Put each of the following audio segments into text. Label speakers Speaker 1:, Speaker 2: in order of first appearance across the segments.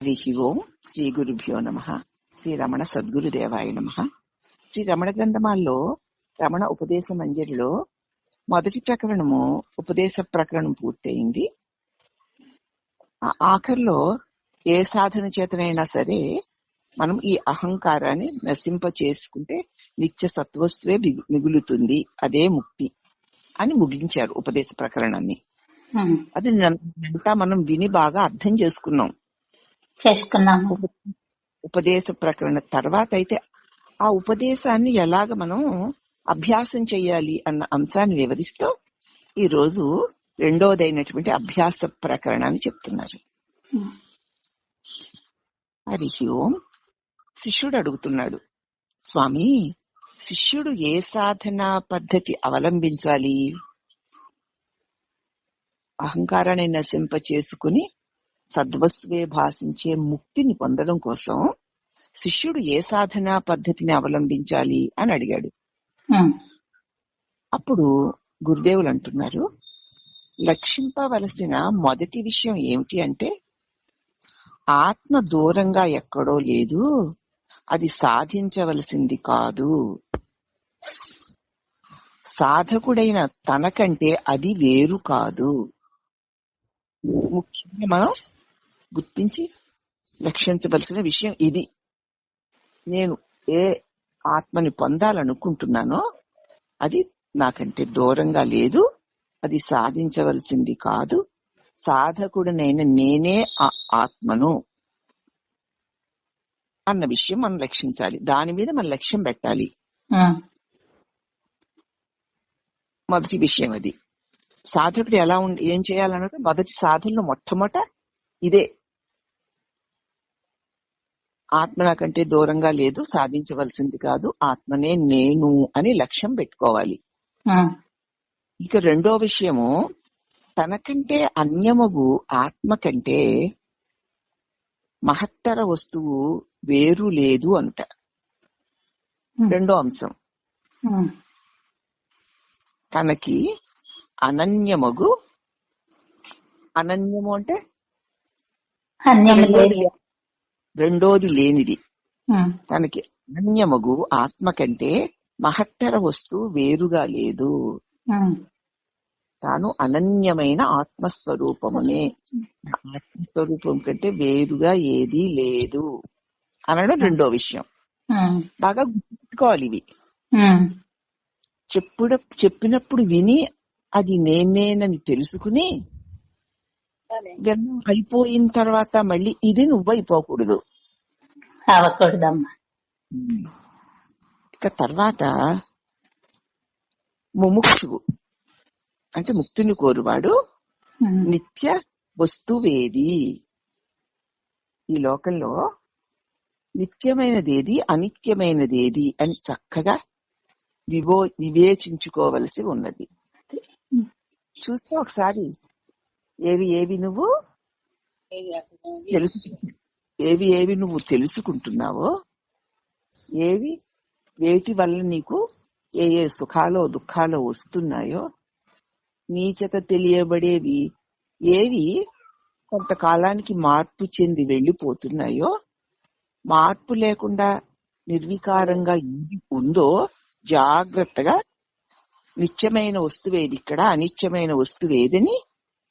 Speaker 1: హరి ఓం శ్రీ గురుభ్యో నమః. శ్రీ రమణ సద్గురుదేవాయ నమః. శ్రీ రమణ గ్రంథమాల్లో రమణ ఉపదేశ మంజరిలో మొదటి ప్రకరణము ఉపదేశ ప్రకరణం పూర్తయింది. ఆఖరిలో ఏ సాధన చేతనైనా సరే మనం ఈ అహంకారాన్ని నశింప చేసుకుంటే నిత్య సత్వత్వే మిగులుతుంది, అదే ముక్తి అని ముగించారు ఉపదేశ ప్రకరణాన్ని. అది అంతా మనం విని బాగా అర్థం చేసుకున్నాము. ఉపదేశ ప్రకరణ తర్వాత అయితే ఆ ఉపదేశాన్ని ఎలాగ మనం అభ్యాసం చేయాలి అన్న అంశాన్ని వివరిస్తూ ఈ రోజు రెండోదైనటువంటి అభ్యాస ప్రకరణాన్ని చెప్తున్నారు. హరి ఓం. శిష్యుడు అడుగుతున్నాడు, స్వామి, శిష్యుడు ఏ సాధన పద్ధతి అవలంబించాలి? అహంకారాన్ని నశింప చేసుకుని సద్వస్తువే భాషించే ముక్తిని పొందడం కోసం శిష్యుడు ఏ సాధనా పద్ధతిని అవలంబించాలి అని అడిగాడు. అప్పుడు గురుదేవులు అంటున్నారు, లక్షింపవలసిన మొదటి విషయం ఏమిటి అంటే, ఆత్మ దూరంగా ఎక్కడో లేదు, అది సాధించవలసింది కాదు. సాధకుడైన తనకంటే అది వేరు కాదు. ముఖ్యంగా మనం గుర్తించి లక్షించవలసిన విషయం ఇది. నేను ఏ ఆత్మని పొందాలనుకుంటున్నానో అది నాకంటే దూరంగా లేదు, అది సాధించవలసింది కాదు. సాధకుడినైన నేనే ఆ ఆత్మను అన్న విషయం మనం లక్షించాలి. దాని మీద మన లక్ష్యం పెట్టాలి. మొదటి విషయం అది. సాధకుడు ఎలా ఏం చేయాలన్నది మొదటి సాధనలో మొట్టమొదట ఇదే. ఆత్మ నాకంటే దూరంగా లేదు, సాధించవలసింది కాదు, ఆత్మనే నేను అని లక్ష్యం పెట్టుకోవాలి. ఇక రెండో విషయము, తనకంటే అన్యమగు ఆత్మ కంటే మహత్తర వస్తువు వేరు లేదు అనుట రెండో అంశం. తనకి అనన్యమగు, అనన్యము అంటే రెండోది లేనిది, తనకి అనన్యమగు ఆత్మ కంటే మహత్తర వస్తువు వేరుగా లేదు. తాను అనన్యమైన ఆత్మస్వరూపమునే, ఆత్మస్వరూపం కంటే వేరుగా ఏదీ లేదు అనడం రెండో విషయం. బాగా గుర్తుకోవాలి ఇవి. చెప్పినప్పుడు విని అది నేనేనని తెలుసుకుని అయిపోయిన తర్వాత మళ్ళీ ఇది నువ్వైపోకూడదు. ఇక తర్వాత ముముక్షువు అంటే ముక్తిని కోరువాడు నిత్య వస్తువేది, ఈ లోకంలో నిత్యమైనదేది అనిత్యమైనదేది అని చక్కగా వివేచించుకోవలసి ఉన్నది. చూస్తే ఒకసారి ఏవి నువ్వు తెలుసుకుంటున్నావో, వేటి వల్ల నీకు ఏ సుఖాలో దుఃఖాలో వస్తున్నాయో, నీ చేత తెలియబడేవి ఏవి కొంతకాలానికి మార్పు చెంది వెళ్లిపోతున్నాయో, మార్పు లేకుండా నిర్వికారంగా ఏది ఉందో జాగ్రత్తగా నిత్యమైన వస్తువేది ఇక్కడ, అనిత్యమైన వస్తువేదని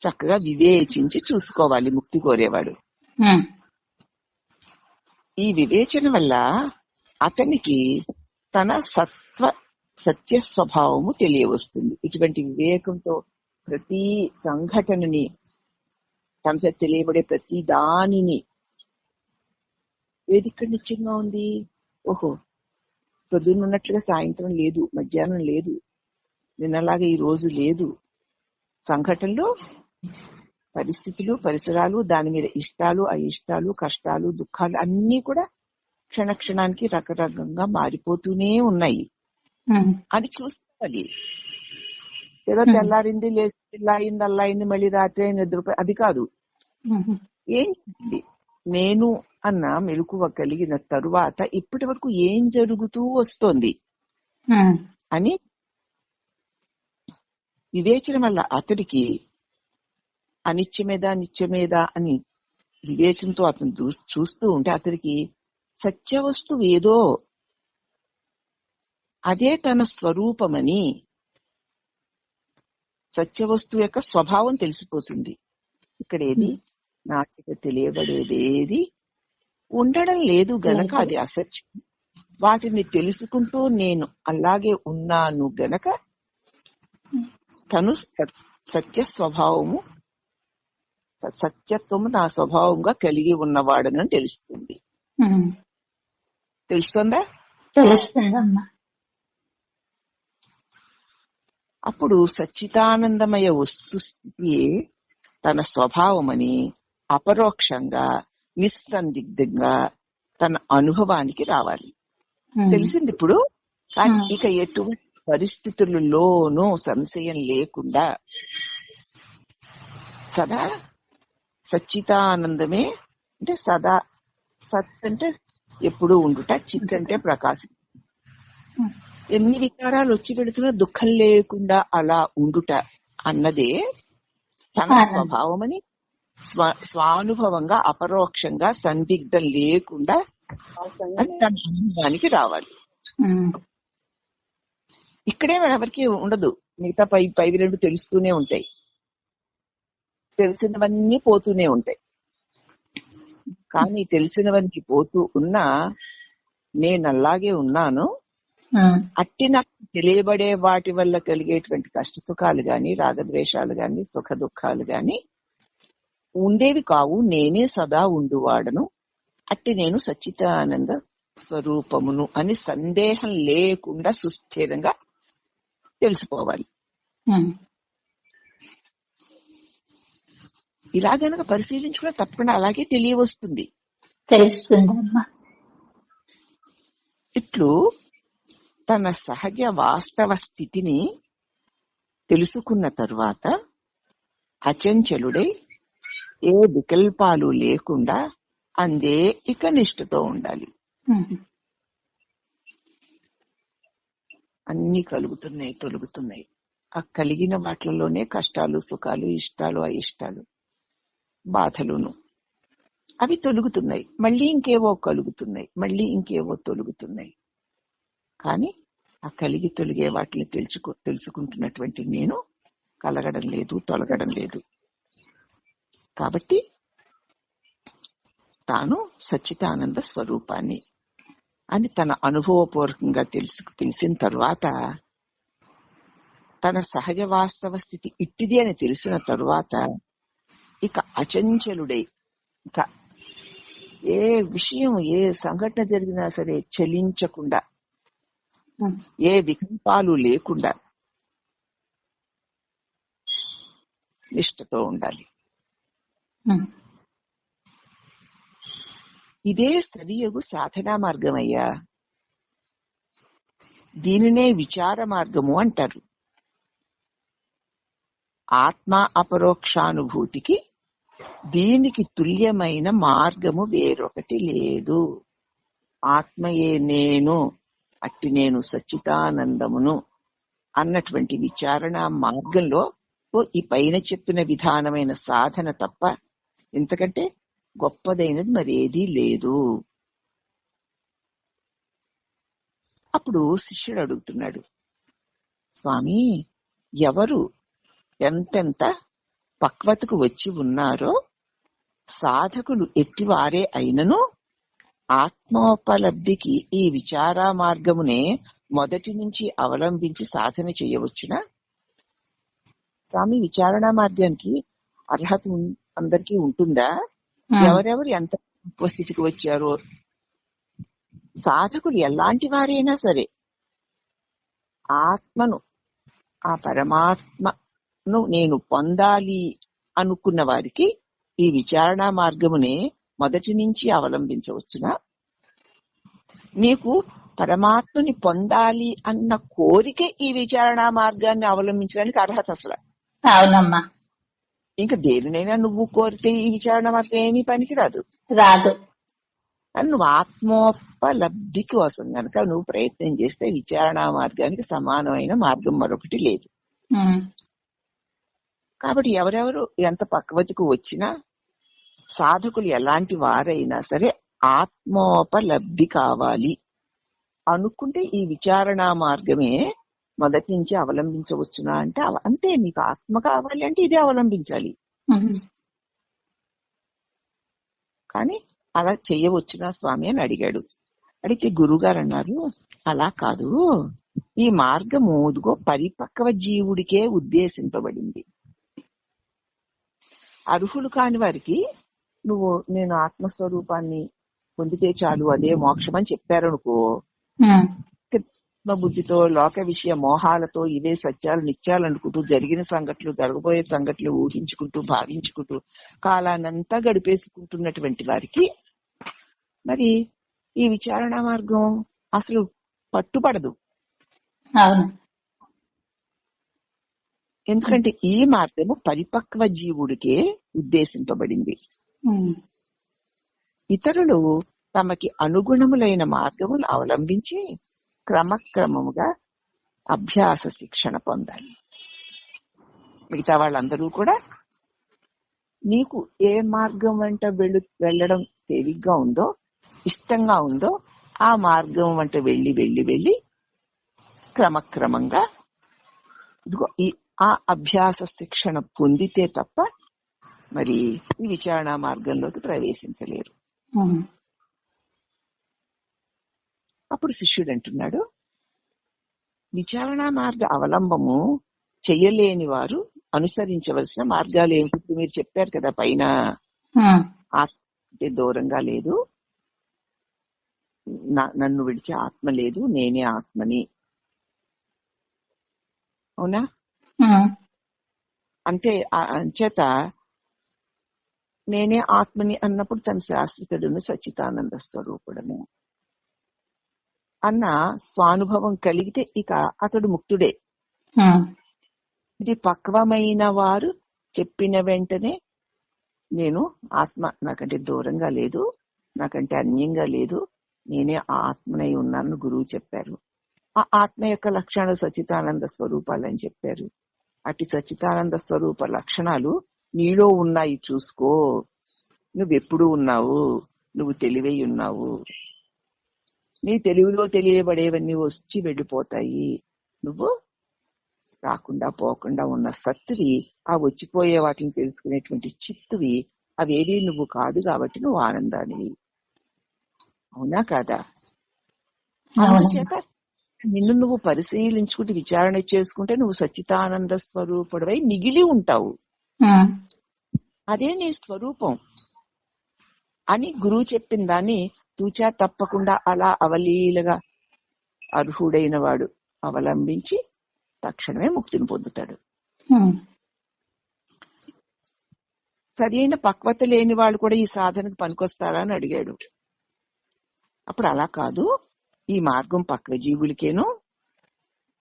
Speaker 1: చక్కగా వివేచించి చూసుకోవాలి ముక్తి కోరేవాడు. ఈ వివేచన వల్ల అతనికి తన సత్య స్వభావము తెలియవస్తుంది. ఇటువంటి వివేకంతో ప్రతి సంఘటనని, తన తెలియబడే ప్రతి దానిని, ఏది ఇక్కడ నిత్యంగా ఉంది, ఓహో పొద్దున్న ఉన్నట్లుగా సాయంత్రం లేదు, మధ్యాహ్నం లేదు, నిన్నలాగా ఈ రోజు లేదు. సంఘటనలు, పరిస్థితులు, పరిసరాలు, దాని మీద ఇష్టాలు, అయిష్టాలు, కష్టాలు, దుఃఖాలు అన్నీ కూడా క్షణక్షణానికి రకరకంగా మారిపోతూనే ఉన్నాయి అని చూసుకోవాలి. ఏదో తెల్లారింది, ఇలా అయింది, అలా అయింది, మళ్ళీ రాత్రి అయింది, నిద్రపోయి, అది కాదు. ఏం నేను అన్న మెలకువ కలిగిన తరువాత ఇప్పటి వరకు ఏం జరుగుతూ వస్తోంది అని వివేచన వల్ల అతడికి అనిత్యమేదా నిత్యమేదా అని వివేచనతో అతను చూస్తూ ఉంటే అతనికి సత్య వస్తువు ఏదో అదే తన స్వరూపమని, సత్య వస్తువు యొక్క స్వభావం తెలిసిపోతుంది. ఇక్కడ ఏది నాకిక తెలియబడేదేది ఉండడం లేదు గనక అది అసత్యం. వాటిని తెలుసుకుంటూ నేను అలాగే ఉన్నాను గనక తను సత్య స్వభావము, సత్యత్వము నా స్వభావంగా కలిగి ఉన్నవాడని తెలుస్తుంది. తెలుస్తుందా?
Speaker 2: తెలుస్తుందమ్మా.
Speaker 1: అప్పుడు సచ్చిదానందమయ వస్తుస్థితి తన స్వభావమని అపరోక్షంగా నిస్సందిగ్ధంగా తన అనుభవానికి రావాలి. తెలిసింది ఇప్పుడు. కానీ ఇక ఎటువంటి పరిస్థితులలోనూ సంశయం లేకుండా సదా సచ్చిదానందమే అంటే సదా, సత్ అంటే ఎప్పుడు ఉండుట, చిత్ అంటే ప్రకాశం. ఎన్ని వికారాలు వచ్చి పెడుతున్నా దుఃఖం లేకుండా అలా ఉండుట అన్నదే తన స్వభావమని స్వానుభవంగా అపరోక్షంగా సందిగ్ధం లేకుండా తన అనుభవానికి రావాలి. ఇక్కడే ఎవరికి ఉండదు. మిగతా పైవి రెండు తెలుస్తూనే ఉంటాయి, తెలిసినవన్నీ పోతూనే ఉంటాయి. కానీ తెలిసినవన్నీ పోతూ ఉన్నా నేను అలాగే ఉన్నాను. అట్టి నాకు తెలియబడే వాటి వల్ల కలిగేటువంటి కష్ట సుఖాలు గాని, రాగద్వేషాలు గాని, సుఖ దుఃఖాలు గాని ఉండేవి కావు. నేనే సదా ఉండువాడను. అట్టి నేను సచ్చిదానంద స్వరూపమును అని సందేహం లేకుండా సుస్థిరంగా తెలుసుకోవాలి. ఇలా గనక పరిశీలించుకున్న తప్పకుండా అలాగే తెలియవస్తుంది,
Speaker 2: తెలుస్తుందమ్మా.
Speaker 1: ఇట్లు తన సహజ వాస్తవ స్థితిని తెలుసుకున్న తరువాత అచంచలుడై ఏ వికల్పాలు లేకుండా అందే ఇక నిష్ఠతో ఉండాలి. అన్ని కలుగుతున్నాయి, తొలుగుతున్నాయి. ఆ కలిగిన వాటిలోనే కష్టాలు, సుఖాలు, ఇష్టాలు, అయిష్టాలు, బాధలును అవి తొలుగుతున్నాయి. మళ్ళీ ఇంకేవో కలుగుతున్నాయి, మళ్ళీ ఇంకేవో తొలుగుతున్నాయి. కానీ ఆ కలిగి తొలిగే వాటిని తెలుసుకుంటున్నటువంటి నేను కలగడం లేదు, తొలగడం లేదు. కాబట్టి తాను సచ్చిదానంద స్వరూపాన్ని అని తన అనుభవపూర్వకంగా తెలిసిన తర్వాత, తన సహజ వాస్తవ స్థితి ఇట్టిది అని తెలిసిన తరువాత ఇక అచంచలుడై, ఇక ఏ విషయం, ఏ సంఘటన జరిగినా సరే చలించకుండా, ఏ వికల్పాలు లేకుండా నిష్ఠతో ఉండాలి. ఇదే సరియగు సాధనా మార్గమయ్యా. దీనినే విచార మార్గము అంటారు. ఆత్మ అపరోక్షానుభూతికి దీనికి తుల్యమైన మార్గము వేరొకటి లేదు. ఆత్మయే నేను, అట్టి నేను సచ్చిదానందమును అన్నటువంటి విచారణ మార్గంలో ఈ పైన చెప్పిన విధానమైన సాధన తప్ప ఇంతకంటే గొప్పదైనది మరేదీ లేదు. అప్పుడు శిష్యుడు అడుగుతున్నాడు, స్వామి, ఎవరు ఎంతెంత పక్వతకు వచ్చి ఉన్నారో సాధకులు ఎట్టివారే అయినను ఆత్మోపలబ్ధికి ఈ విచార మార్గమునే మొదటి నుంచి అవలంబించి సాధన చేయవచ్చునా? స్వామి, విచారణ మార్గానికి అర్హత అందరికీ ఉంటుందా? ఎవరెవరు ఎంత స్థితికి వచ్చారో, సాధకులు ఎలాంటి వారైనా సరే ఆత్మను, ఆ పరమాత్మను నేను పొందాలి అనుకున్న వారికి ఈ విచారణ మార్గమునే మొదటి నుంచి అవలంబించవచ్చునా? నీకు పరమాత్మని పొందాలి అన్న కోరిక ఈ విచారణ మార్గాన్ని అవలంబించడానికి అర్హత అసలు.
Speaker 2: అవునమ్మా.
Speaker 1: ఇంకా దేనినైనా నువ్వు కోరితే ఈ విచారణ మార్గం ఏమీ పనికిరాదు,
Speaker 2: రాదు.
Speaker 1: నువ్వు ఆత్మోపలబ్ధి కోసం కనుక నువ్వు ప్రయత్నం చేస్తే విచారణ మార్గానికి సమానమైన మార్గం మరొకటి లేదు. కాబట్టి ఎవరెవరు ఎంత పక్వతకు వచ్చినా సాధకులు ఎలాంటి వారైనా సరే ఆత్మోపలబ్ధి కావాలి అనుకుంటే ఈ విచారణా మార్గమే మొదటి నుంచి అవలంబించవచ్చునా అంటే అంతే. నీకు ఆత్మ కావాలి అంటే ఇదే అవలంబించాలి. కానీ అలా చెయ్యవచ్చునా స్వామి అని అడిగాడు. అడిగితే గురుగారు అన్నారు, అలా కాదు, ఈ మార్గము ఇదిగో పరిపక్వ జీవుడికే ఉద్దేశింపబడింది. అర్హులు కాని వారికి నువ్వు నేను ఆత్మస్వరూపాన్ని పొందితే చాలు అదే మోక్షం అని చెప్పారనుకో, బుద్ధితో లోక విషయ మోహాలతో ఇవే సత్యాలు నిత్యాలు అనుకుంటూ జరిగిన సంఘటనలు జరగబోయే సంఘటనలు ఊహించుకుంటూ భావించుకుంటూ కాలాన్నంతా గడిపేసుకుంటున్నటువంటి వారికి మరి ఈ విచారణ మార్గం అసలు పట్టుపడదు. ఎందుకంటే ఈ మార్గము పరిపక్వ జీవుడికే ఉద్దేశింపబడింది. ఇతరులు తమకి అనుగుణములైన మార్గములు అవలంబించి క్రమక్రమముగా అభ్యాస శిక్షణ పొందాలి. మిగతా వాళ్ళందరూ కూడా నీకు ఏ మార్గం వెంట వెళ్ళడం తేలిగ్గా ఉందో, ఇష్టంగా ఉందో ఆ మార్గం వెంట వెళ్ళి వెళ్ళి వెళ్ళి క్రమక్రమంగా ఆ అభ్యాస శిక్షణ పొందితే తప్ప మరి ఈ విచారణ మార్గంలోకి ప్రవేశించలేరు. అప్పుడు శిష్యుడు అంటున్నాడు, విచారణ మార్గ అవలంబము చెయ్యలేని వారు అనుసరించవలసిన మార్గాలు ఏమిటి? మీరు చెప్పారు కదా పైన, ఆత్మ దూరంగా లేదు, నన్ను విడిచే ఆత్మ లేదు, నేనే ఆత్మని. అవునా? అంతే. అంచేత నేనే ఆత్మని అన్నప్పుడు తన శాశ్వతుడును సచ్చిదానంద స్వరూపుడను అన్న స్వానుభవం కలిగితే ఇక అతడు ముక్తుడే. ఇది పక్వమైన వారు చెప్పిన వెంటనే నేను ఆత్మ నాకంటే దూరంగా లేదు, నాకంటే అన్యంగా లేదు, నేనే ఆత్మనై ఉన్నాను గురువు చెప్పారు. ఆ ఆత్మ యొక్క లక్షణాలు సచ్చిదానంద స్వరూపాలు అని చెప్పారు. అటు సచ్చిదానంద స్వరూప లక్షణాలు నీలో ఉన్నాయి, చూసుకో. నువ్వెప్పుడు ఉన్నావు, నువ్వు తెలివై ఉన్నావు, నీ తెలివిలో తెలియబడేవన్నీ వచ్చి వెళ్ళిపోతాయి. నువ్వు రాకుండా పోకుండా ఉన్న సత్తువి, ఆ వచ్చిపోయే వాటిని తెలుసుకునేటువంటి చిత్తువి, అవేవి నువ్వు కాదు కాబట్టి నువ్వు ఆనందానివి. అవునా కాదా? అందుచేత నిన్ను నువ్వు పరిశీలించుకుంటే విచారణ చేసుకుంటే నువ్వు సచ్చిదానంద స్వరూపుడవై మిగిలి ఉంటావు. అదే నీ స్వరూపం అని గురువు చెప్పిన దాన్ని తూచా తప్పకుండా అలా అవలీలగా అర్హుడైన వాడు అవలంబించి తక్షణమే ముక్తిని పొందుతాడు. సరైన పక్వత లేని వాళ్ళు కూడా ఈ సాధనకు పనికొస్తారా అని అడిగాడు. అప్పుడు అలా కాదు, ఈ మార్గం పక్వ జీవులకేను,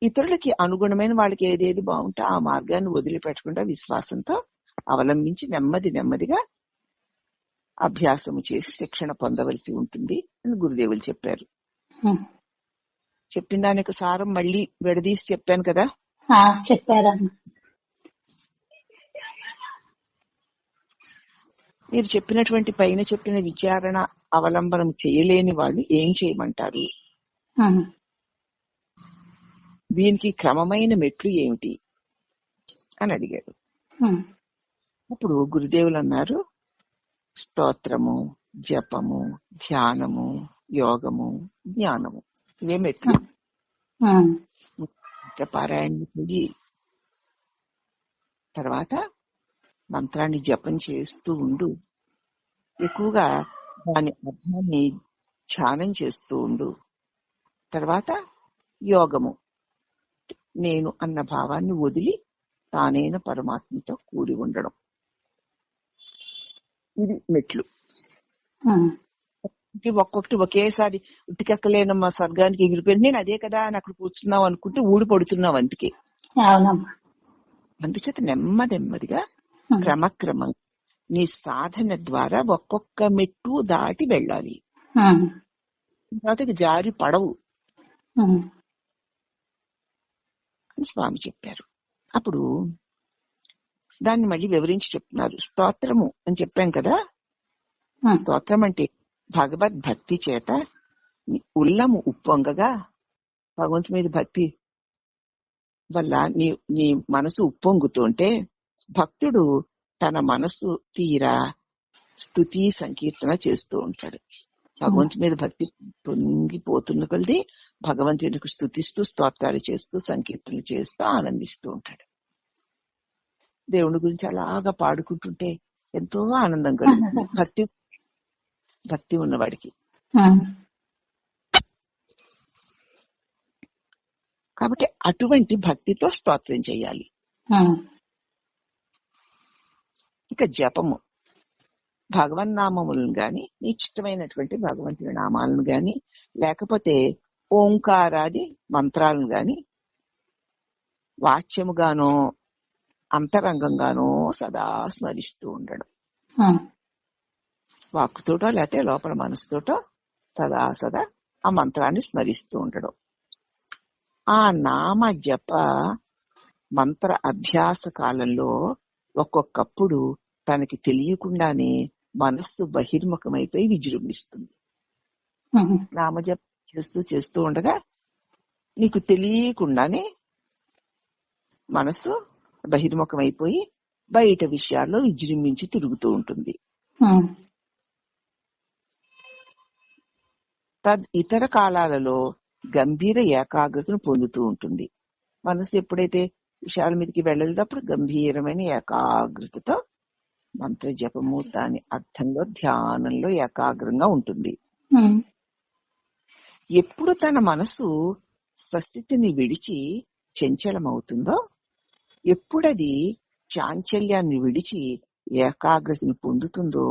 Speaker 1: ఇతరులకి అనుగుణమైన వాళ్ళకి ఏదేది బాగుంటే ఆ మార్గాన్ని వదిలిపెట్టకుండా విశ్వాసంతో అవలంబించి నెమ్మది నెమ్మదిగా అభ్యాసము చేసి శిక్షణ పొందవలసి ఉంటుంది అని గురుదేవులు చెప్పారు. చెప్పిన దానికి సారం మళ్ళీ విడదీసి చెప్పాను కదా.
Speaker 2: చెప్పారమ్మా.
Speaker 1: మీరు చెప్పినటువంటి పైన చెప్పిన విచారణ అవలంబనం చేయలేని వాళ్ళు ఏం చేయమంటారు? దీనికి క్రమమైన మెట్లు ఏమిటి అని అడిగాడు. అప్పుడు గురుదేవులు అన్నారు, స్తోత్రము, జపము, ధ్యానము, యోగము, జ్ఞానము, ఇవే మెట్లు. పారాయణ చెయ్యి, తర్వాత మంత్రాన్ని జపం చేస్తూ ఉండు, ఎక్కువగా దాని అర్థాన్ని ధ్యానం చేస్తూ ఉండు. తర్వాత యోగము, నేను అన్న భావాన్ని వదిలి తానైన పరమాత్మతో కూడి ఉండడం. ఇది మెట్లు. ఒక్కొక్కటి ఒకేసారి ఉట్టికెక్కలేనమ్మా స్వర్గానికి ఎగిరిపోయి నేను అదే కదా అని అక్కడ కూర్చున్నావు అనుకుంటే ఊడి పడుతున్నావు. అందుకే అందుచేత నెమ్మదిగా క్రమక్రమంగా నీ సాధన ద్వారా ఒక్కొక్క మెట్టు దాటి వెళ్ళాలి. తర్వాత జారి పడవు అని స్వామి చెప్పారు. అప్పుడు దాన్ని మళ్ళీ వివరించి చెప్తున్నారు. స్తోత్రము అని చెప్పాం కదా, స్తోత్రం అంటే భగవద్భక్తి చేత నీ ఉల్లము ఉప్పొంగగా, భగవంతుడి మీద భక్తి వల్ల నీ మనసు ఉప్పొంగుతుంటే భక్తుడు తన మనసు తీరా స్తుతి సంకీర్తన చేస్తూ ఉంటాడు. భగవంతుడి మీద భక్తి పొంగిపోతున్న కొలది భగవంతుడికి స్తుతిస్తూ స్తోత్రాలు చేస్తూ సంకీర్తనలు చేస్తూ ఆనందిస్తూ ఉంటాడు. దేవుని గురించి అలాగా పాడుకుంటుంటే ఎంతో ఆనందం కలుగుతుంది భక్తి ఉన్నవాడికి. కాబట్టి అటువంటి భక్తితో స్తోత్రం చేయాలి. ఇక జపము, భగవన్నామములను గాని, ఇష్టమైనటువంటి భగవంతుని నామాలను గాని, లేకపోతే ఓంకారాది మంత్రాలను గాని వాచ్యముగానో అంతరంగంగానో సదా స్మరిస్తూ ఉండడం. వాక్కుతోటో లేకపోతే లోపల మనసుతోటో సదా ఆ మంత్రాన్ని స్మరిస్తూ ఉండడం. ఆ నామ జప మంత్ర అభ్యాస కాలంలో ఒక్కొక్కప్పుడు తనకి తెలియకుండానే మనస్సు బహిర్ముఖమైపోయి విజృంభిస్తుంది. నామజప చేస్తూ ఉండగా నీకు తెలియకుండానే మనస్సు బహిర్ముఖమైపోయి బయట విషయాల్లో విజృంభించి తిరుగుతూ ఉంటుంది. ఇతర కాలాలలో గంభీర ఏకాగ్రతను పొందుతూ ఉంటుంది. మనసు ఎప్పుడైతే విషయాల మీదకి వెళ్ళేటప్పుడు గంభీరమైన ఏకాగ్రతతో మంత్ర జపము దాని అర్థంలో ధ్యానంలో ఏకాగ్రంగా ఉంటుంది. ఎప్పుడు తన మనసు స్వస్థితిని విడిచి చంచలమవుతుందో, ఎప్పుడది చాంచల్యాన్ని విడిచి ఏకాగ్రతను పొందుతుందో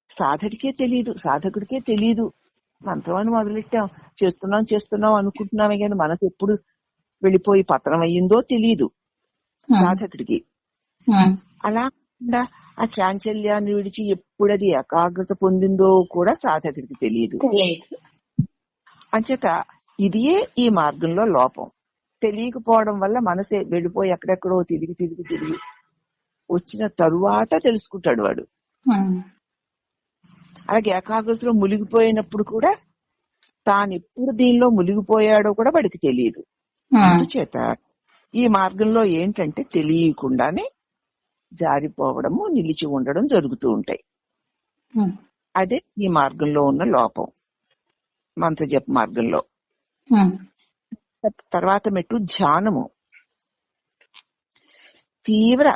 Speaker 1: సాధకుడికే తెలియదు. మంత్రాన్ని మొదలెట్టాం, చేస్తున్నాం అనుకుంటున్నామే కానీ మనసు ఎప్పుడు వెళ్ళిపోయి పతనం అయ్యిందో తెలియదు సాధకుడికి. అలా ఆ చాంచల్యాన్ని విడిచి ఎప్పుడది ఏకాగ్రత పొందిందో కూడా సాధకుడికి తెలియదు. అంచేత ఇదియే ఈ మార్గంలో లోపం. తెలియకపోవడం వల్ల మనసే వెళ్ళిపోయి ఎక్కడెక్కడో తిరిగి వచ్చిన తరువాత తెలుసుకుంటాడు వాడు. అలాగే ఏకాగ్రతలో మునిగిపోయినప్పుడు కూడా తాను ఎప్పుడు దీనిలో మునిగిపోయాడో కూడా వాడికి తెలియదు. అందుచేత ఈ మార్గంలో ఏంటంటే తెలియకుండానే జారిపోవడము, నిలిచి ఉండడం జరుగుతూ ఉంటాయి. అదే ఈ మార్గంలో ఉన్న లోపం, మంత్రజప మార్గంలో. తర్వాత మెట్టు ధ్యానము. తీవ్ర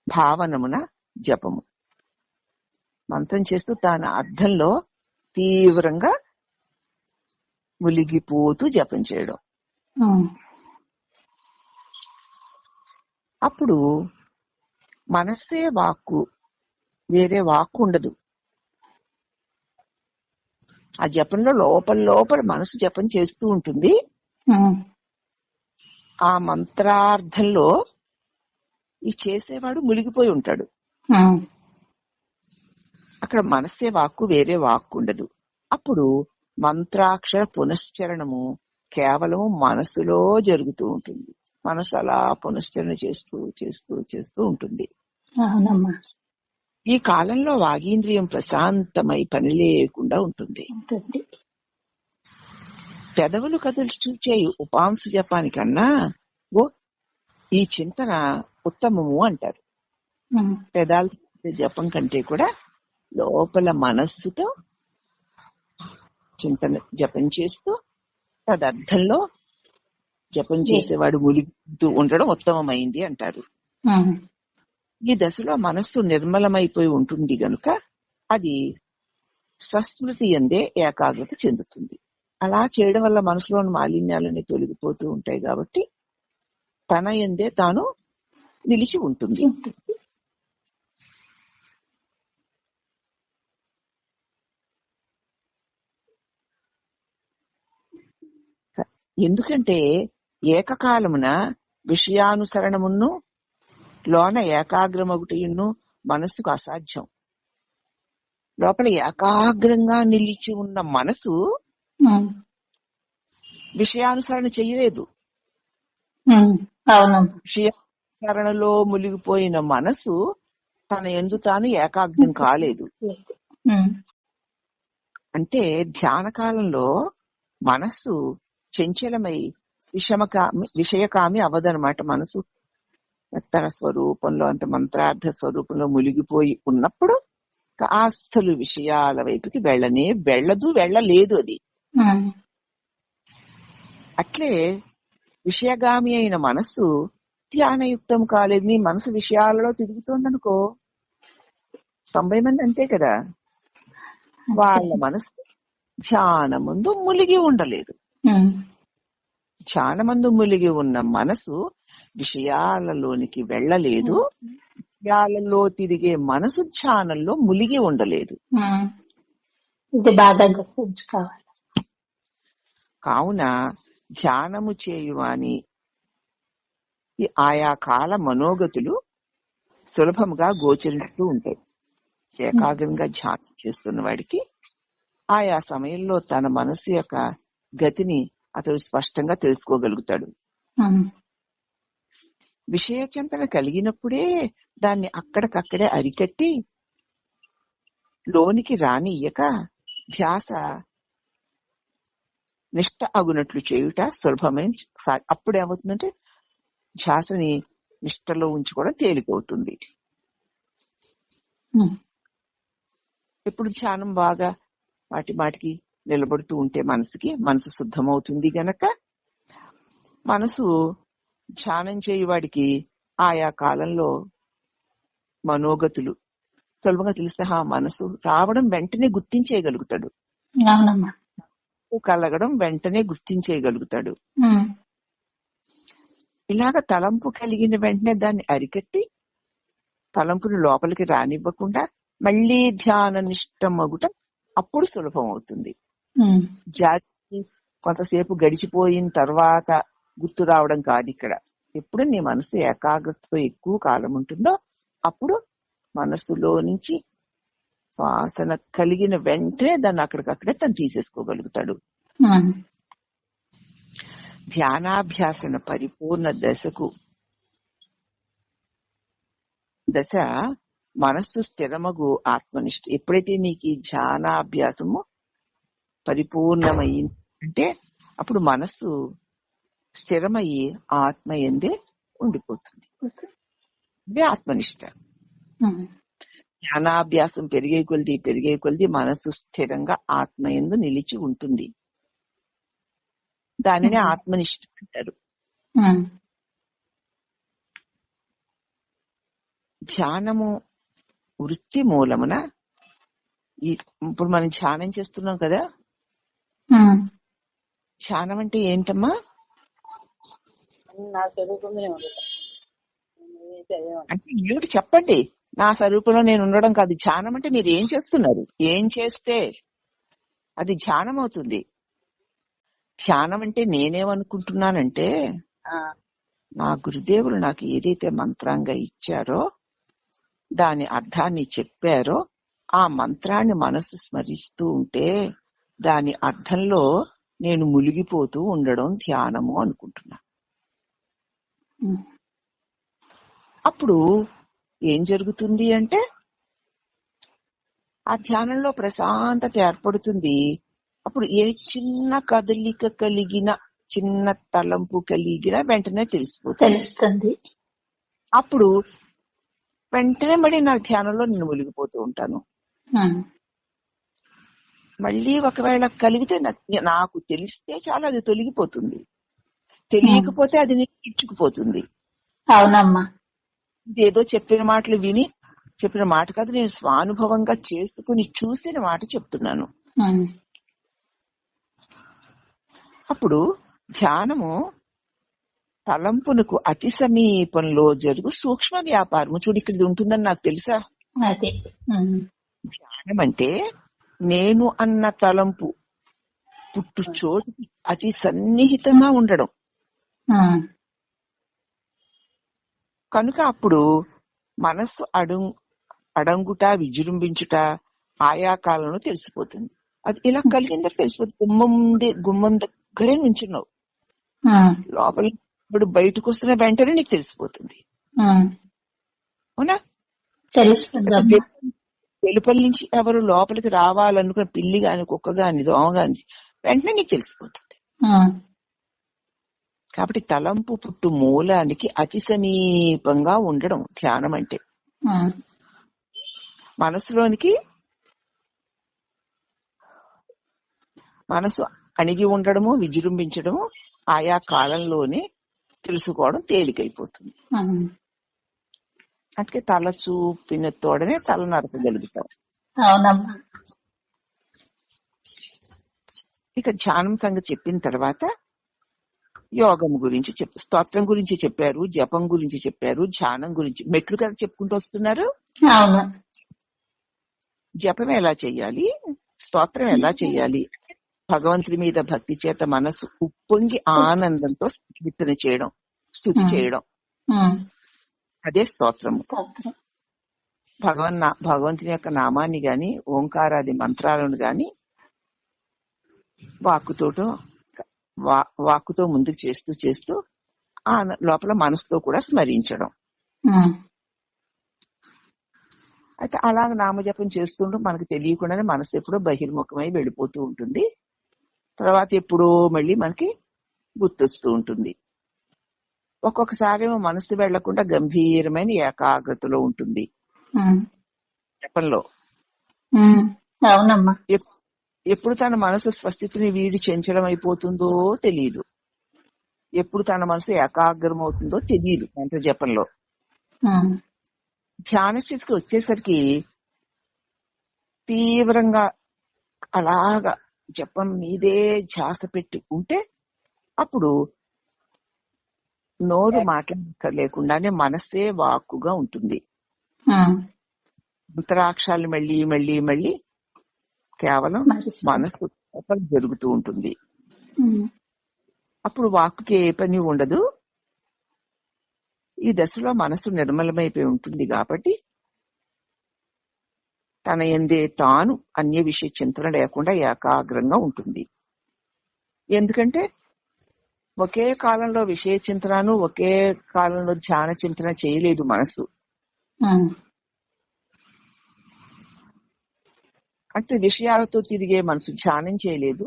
Speaker 1: భావనమున జపము. మంత్రం చేస్తూ తన అర్థంలో తీవ్రంగా ములిగిపోతూ జపం చేయడం. అప్పుడు మనస్సే వాక్కు, వేరే వాక్కు ఉండదు. ఆ జపంలో లోపల మనసు జపం చేస్తూ ఉంటుంది. ఆ మంత్రార్థంలో ఈ చేసేవాడు మునిగిపోయి ఉంటాడు. అక్కడ మనస్సే వాక్కు, వేరే వాక్కు ఉండదు. అప్పుడు మంత్రాక్షర పునశ్చరణము కేవలం మనసులో జరుగుతూ ఉంటుంది. మనసు అలా పునశ్చరణ చేస్తూ ఉంటుంది. ఈ కాలంలో వాగీంద్రియం ప్రశాంతమై పని లేకుండా ఉంటుంది. పెదవులు కదులుచూ చేయు ఉపాంశ జపానికన్నా ఈ చింతన ఉత్తమము అంటారు. పెదాలు జపం కంటే కూడా లోపల మనస్సుతో చింతన జపం చేస్తూ తదర్థంలో జపం చేసేవాడు ములిగుతూ ఉండడం ఉత్తమమైంది అంటారు. ఈ దశలో మనస్సు నిర్మలమైపోయి ఉంటుంది గనుక అది స్వస్మృతి యందే ఏకాగ్రత చెందుతుంది. అలా చేయడం వల్ల మనసులోని మాలిన్యాలన్నీ తొలగిపోతూ ఉంటాయి కాబట్టి తన యందే తాను నిలిచి ఉంటుంది. ఎందుకంటే ఏకకాలమున విషయానుసరణమును లోన ఏకాగ్రమగుటయును మనస్సుకు అసాధ్యం. లోపల ఏకాగ్రంగా నిలిచి ఉన్న మనసు విషయానుసరణ చెయ్యలేదు. విషయానుసరణలో మునిగిపోయిన మనసు తన యందు తాను ఏకాగ్రం కాలేదు. అంటే ధ్యాన కాలంలో మనస్సు చంచలమై విషయకామి అవ్వదనమాట. మనసు తన స్వరూపంలో అంత మంత్రార్థ స్వరూపంలో మునిగిపోయి ఉన్నప్పుడు అసలు విషయాల వైపుకి వెళ్ళదు, వెళ్ళలేదు అది. అట్లే విషయగామి అయిన మనస్సు ధ్యానయుక్తం కాలేదు. నీ మనసు విషయాలలో తిరుగుతోందనుకో, 90 మంది అంతే కదా, వాళ్ళ మనసు ధ్యానముందు ములిగి ఉండలేదు. ధ్యానమందు ములిగి ఉన్న మనసు విషయాలలోనికి వెళ్ళలేదు. విషయాలలో తిరిగే మనసు ధ్యానంలో ములిగి ఉండలేదు. కావున ధ్యానము చేయువాని ఆయా కాల మనోగతులు సులభంగా గోచరిస్తూ ఉంటాయి. ఏకాగ్రంగా ధ్యానం చేస్తున్న వాడికి ఆయా సమయంలో తన మనసు యొక్క గతిని అతడు స్పష్టంగా తెలుసుకోగలుగుతాడు. విషయ చింతన కలిగినప్పుడే దాన్ని అక్కడికక్కడే అరికట్టి లోనికి రానియ్యక ధ్యాస నిష్ట అగునట్లు చేయుట సులభమైన. అప్పుడేమవుతుందంటే ధ్యాసని నిష్టలో ఉంచుకోవడం తేలికవుతుంది. ఎప్పుడు ధ్యానం బాగా మాటికి నిలబడుతూ ఉంటే మనసు శుద్ధమవుతుంది గనక మనసు ధ్యానం చేయవాడికి ఆయా కాలంలో మనోగతులు సులభంగా తెలిస్తే మనసు రావడం వెంటనే గుర్తించేయగలుగుతాడు, కలగడం వెంటనే గుర్తించేయగలుగుతాడు. ఇలాగ తలంపు కలిగిన వెంటనే దాన్ని అరికట్టి తలంపుని లోపలికి రానివ్వకుండా మళ్లీ ధ్యాన నిష్టమగుట అప్పుడు సులభం అవుతుంది. జాతి కొంతసేపు గడిచిపోయిన తర్వాత గుర్తు రావడం కాదు ఇక్కడ. ఎప్పుడు నీ మనసు ఏకాగ్రతతో ఎక్కువ కాలం ఉంటుందో అప్పుడు మనసులో నుంచి శ్వాసన కలిగిన వెంటనే దాన్ని అక్కడికక్కడే తను తీసేసుకోగలుగుతాడు. ధ్యానాభ్యాసన పరిపూర్ణ దశ మనస్సు స్థిరమగు ఆత్మనిష్ట. ఎప్పుడైతే నీకు ఈ ధ్యానాభ్యాసము పరిపూర్ణమయ్యింది అంటే అప్పుడు మనస్సు స్థిరమయ్యి ఆత్మ ఎందే ఉండిపోతుంది. ఇదే ఆత్మనిష్ట. ధ్యానాభ్యాసం పెరిగే కొలిది మనస్సు స్థిరంగా ఆత్మ యందు నిలిచి ఉంటుంది. దానిని ఆత్మనిష్ట అంటారు. ధ్యానము వృత్తి మూలమున ఇప్పుడు మనం ధ్యానం చేస్తున్నాం కదా. ధ్యానం అంటే ఏంటమ్మా? అంటే ఏమిటి చెప్పండి. నా స్వరూపంలో నేను ఉండడం కాదు. ధ్యానం అంటే మీరు ఏం చేస్తున్నారు, ఏం చేస్తే అది ధ్యానం అవుతుంది. ధ్యానం అంటే నేనేమనుకుంటున్నానంటే నా గురుదేవులు నాకు ఏదైతే మంత్రంగా ఇచ్చారో దాని అర్థాన్ని చెప్పారో ఆ మంత్రాన్ని మనసు స్మరిస్తూ ఉంటే దాని అర్థంలో నేను మునిగిపోతూ ఉండడం ధ్యానము అనుకుంటున్నా. అప్పుడు ఏం జరుగుతుంది అంటే ఆ ధ్యానంలో ప్రశాంతత ఏర్పడుతుంది. అప్పుడు ఏ చిన్న కదలిక కలిగిన చిన్న తలంపు కలిగిన వెంటనే తెలుస్తుంది. అప్పుడు వెంటనే మళ్ళీ నా ధ్యానంలో నేను మునిగిపోతూ ఉంటాను. మళ్ళీ ఒకవేళ కలిగితే నాకు తెలిస్తే చాలా అది తొలగిపోతుంది, తెలియకపోతే అది నేను ఇచ్చుకుపోతుంది.
Speaker 2: అవునమ్మా.
Speaker 1: ఏదో చెప్పిన మాటలు విని చెప్పిన మాట కాదు, నేను స్వానుభవంగా చేసుకుని చూసిన మాట చెప్తున్నాను. అప్పుడు ధ్యానము తలంపునకు అతి సమీపంలో జరుగు సూక్ష్మ వ్యాపారము. చూడు, ఇక్కడ ఉంటుందని నాకు తెలుసా. ధ్యానం అంటే నేను అన్న తలంపు పుట్టు చోటు అతి సన్నిహితంగా ఉండడం. కనుక అప్పుడు మనస్సు అడంగుట విజృంభించుట ఆయా కాలంలో తెలిసిపోతుంది. అది ఇలా కలిగిందో తెలిసిపోతుంది. గుమ్మం దగ్గరే నుంచున్నావు, లోపల బయటకు వస్తున్న వెంటనే నీకు తెలిసిపోతుంది. అవునా?
Speaker 2: తెలుస్తుందమ్మా.
Speaker 1: వెలుపల నుంచి ఎవరు లోపలికి రావాలనుకున్న పిల్లి గాని, కుక్క గాని, దోమ గాని వెంటనే నీకు తెలిసిపోతుంది. కాబట్టి తలంపు పుట్టు మూలానికి అతి సమీపంగా ఉండడం ధ్యానం అంటే. మనసులోనికి మనసు అణిగి ఉండడము, విజృంభించడము ఆయా కాలంలోనే తెలుసుకోవడం తేలికైపోతుంది. అందుకే తల చూపిన తోడనే తల నరకగలుగుతారు.
Speaker 2: అవునమ్మా.
Speaker 1: ఇక ధ్యానం సంగతి చెప్పిన తర్వాత యోగం గురించి స్తోత్రం గురించి చెప్పారు, జపం గురించి చెప్పారు, ధ్యానం గురించి మెట్లు కదా చెప్పుకుంటూ వస్తున్నారు.
Speaker 2: అవును.
Speaker 1: జపం ఎలా చెయ్యాలి, స్తోత్రం ఎలా చెయ్యాలి, భగవంతుడి మీద భక్తి చేత మనసు ఉప్పొంగి ఆనందంతో కీర్తన చేయడం, స్తుతి చేయడం, అదే స్తోత్రము. భగవంతుని యొక్క నామాన్ని గాని, ఓంకారాది మంత్రాలను గాని వాక్కుతో ముందుకు చేస్తూ చేస్తూ ఆ లోపల మనసుతో కూడా స్మరించడం. అయితే అలాగ నామజపం చేస్తుంటూ మనకు తెలియకుండానే మనసు ఎప్పుడో బహిర్ముఖమై వెళ్ళిపోతూ ఉంటుంది. తర్వాత ఎప్పుడో మళ్ళీ మనకి గుర్తొస్తూ ఉంటుంది. ఒక్కొక్కసారి మనసు వెళ్లకుండా గంభీరమైన ఏకాగ్రతలో ఉంటుంది జపంలో.
Speaker 2: అవునమ్మా.
Speaker 1: ఎప్పుడు తన మనసు స్వస్థితిని వీడి చంచలం అయిపోతుందో తెలియదు, ఎప్పుడు తన మనసు ఏకాగ్రం అవుతుందో తెలియదు మంత్ర జపంలో. ధ్యాన స్థితికి వచ్చేసరికి తీవ్రంగా అలాగా జపం మీదే ధ్యాస పెట్టి ఉంటే అప్పుడు నోరు మాట్లాడలేకుండానే మనసే వాక్కుగా ఉంటుంది. అంతరాక్షాలు మళ్ళీ మళ్ళీ మళ్ళీ కేవలం మనసు జరుగుతూ ఉంటుంది. అప్పుడు వాక్కుకి ఏ పని ఉండదు. ఈ దశలో మనసు నిర్మలమైపోయి ఉంటుంది కాబట్టి తన యందే తాను అన్య విషయ చింతన లేకుండా ఏకాగ్రంగా ఉంటుంది. ఎందుకంటే ఒకే కాలంలో విషయ చింతనను, ఒకే కాలంలో ధ్యాన చింతన చేయలేదు మనసు. అంటే విషయాలతో తిరిగే మనసు ధ్యానం చేయలేదు,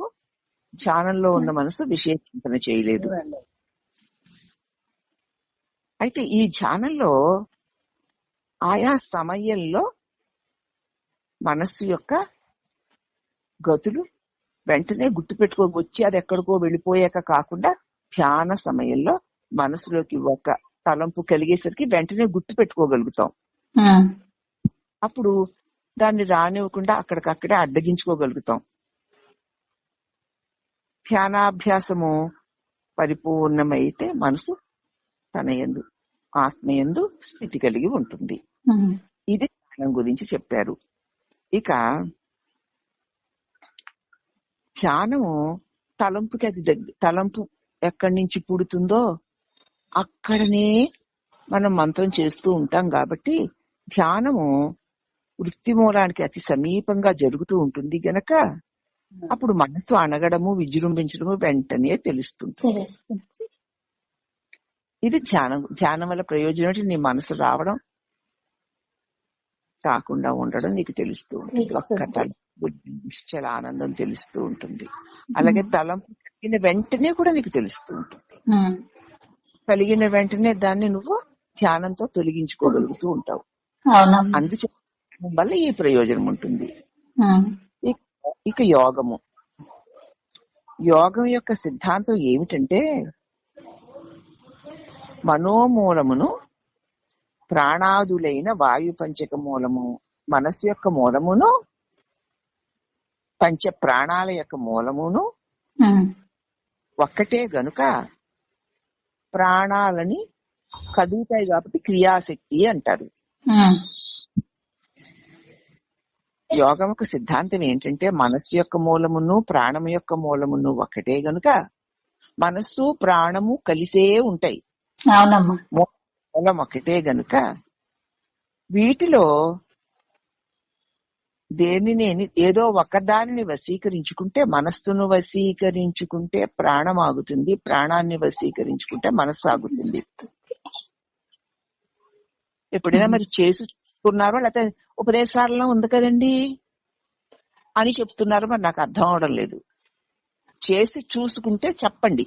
Speaker 1: ధ్యానంలో ఉన్న మనసు విషయ చింతన చేయలేదు. అయితే ఈ ధ్యానంలో ఆయా సమయంలో మనస్సు యొక్క గతులు వెంటనే గుర్తుపెట్టుకోవచ్చి అది ఎక్కడికో వెళ్ళిపోయాక కాకుండా ధ్యాన సమయంలో మనసులోకి ఒక తలంపు కలిగేసరికి వెంటనే గుర్తు పెట్టుకోగలుగుతాం. అప్పుడు దాన్ని రానివ్వకుండా అక్కడికక్కడే అడ్డగించుకోగలుగుతాం. ధ్యానాభ్యాసము పరిపూర్ణమైతే మనసు తన యందు ఆత్మయందు స్థితి కలిగి ఉంటుంది. ఇది ధ్యానం గురించి చెప్పారు. ఇక ధ్యానము తలంపుకి అది తలంపు ఎక్కడి నుంచి పుడుతుందో అక్కడనే మనం మంత్రం చేస్తూ ఉంటాం కాబట్టి ధ్యానము వృత్తి మూలానికి అతి సమీపంగా జరుగుతూ ఉంటుంది గనక అప్పుడు మనసు అణగడము, విజృంభించడము వెంటనే తెలుస్తుంది. ఇది ధ్యానం. ధ్యానం వల్ల ప్రయోజనం ఏంటి? నీ మనసు రావడం, రాకుండా ఉండడం నీకు తెలుస్తూ ఉంటుంది. ఒక్క తలంపు నిశ్చల ఆనందం తెలుస్తూ ఉంటుంది. అలాగే తలంపు కలిగిన వెంటనే కూడా నీకు తెలుస్తూ ఉంటుంది. కలిగిన వెంటనే దాన్ని నువ్వు ధ్యానంతో తొలగించుకోగలుగుతూ ఉంటావు. అందుచేత వల్ల ఈ ప్రయోజనం ఉంటుంది. ఇక యోగము. యోగం యొక్క సిద్ధాంతం ఏమిటంటే మనోమూలమును ప్రాణాదులైన వాయు పంచక మూలము, మనస్సు యొక్క మూలమును, పంచ ప్రాణాల యొక్క మూలమును ఒక్కటే గనుక ప్రాణాలని కదులుతాయి కాబట్టి క్రియాశక్తి అంటారు. యోగం యొక్క సిద్ధాంతం ఏంటంటే మనస్సు యొక్క మూలమును, ప్రాణము యొక్క మూలమును ఒక్కటే గనుక మనస్సు ప్రాణము కలిసే ఉంటాయి. మూలం ఒకటే గనుక వీటిలో దేనిని ఏదో ఒకదానిని వశీకరించుకుంటే, మనస్సును వశీకరించుకుంటే ప్రాణం ఆగుతుంది, ప్రాణాన్ని వశీకరించుకుంటే మనస్సు ఆగుతుంది. ఎప్పుడైనా మరి ఉన్నారో లేకపోతే ఉపదేశాలలో ఉంది కదండి అని చెప్తున్నారు. మరి నాకు అర్థం అవడం లేదు. చేసి చూసుకుంటే చెప్పండి.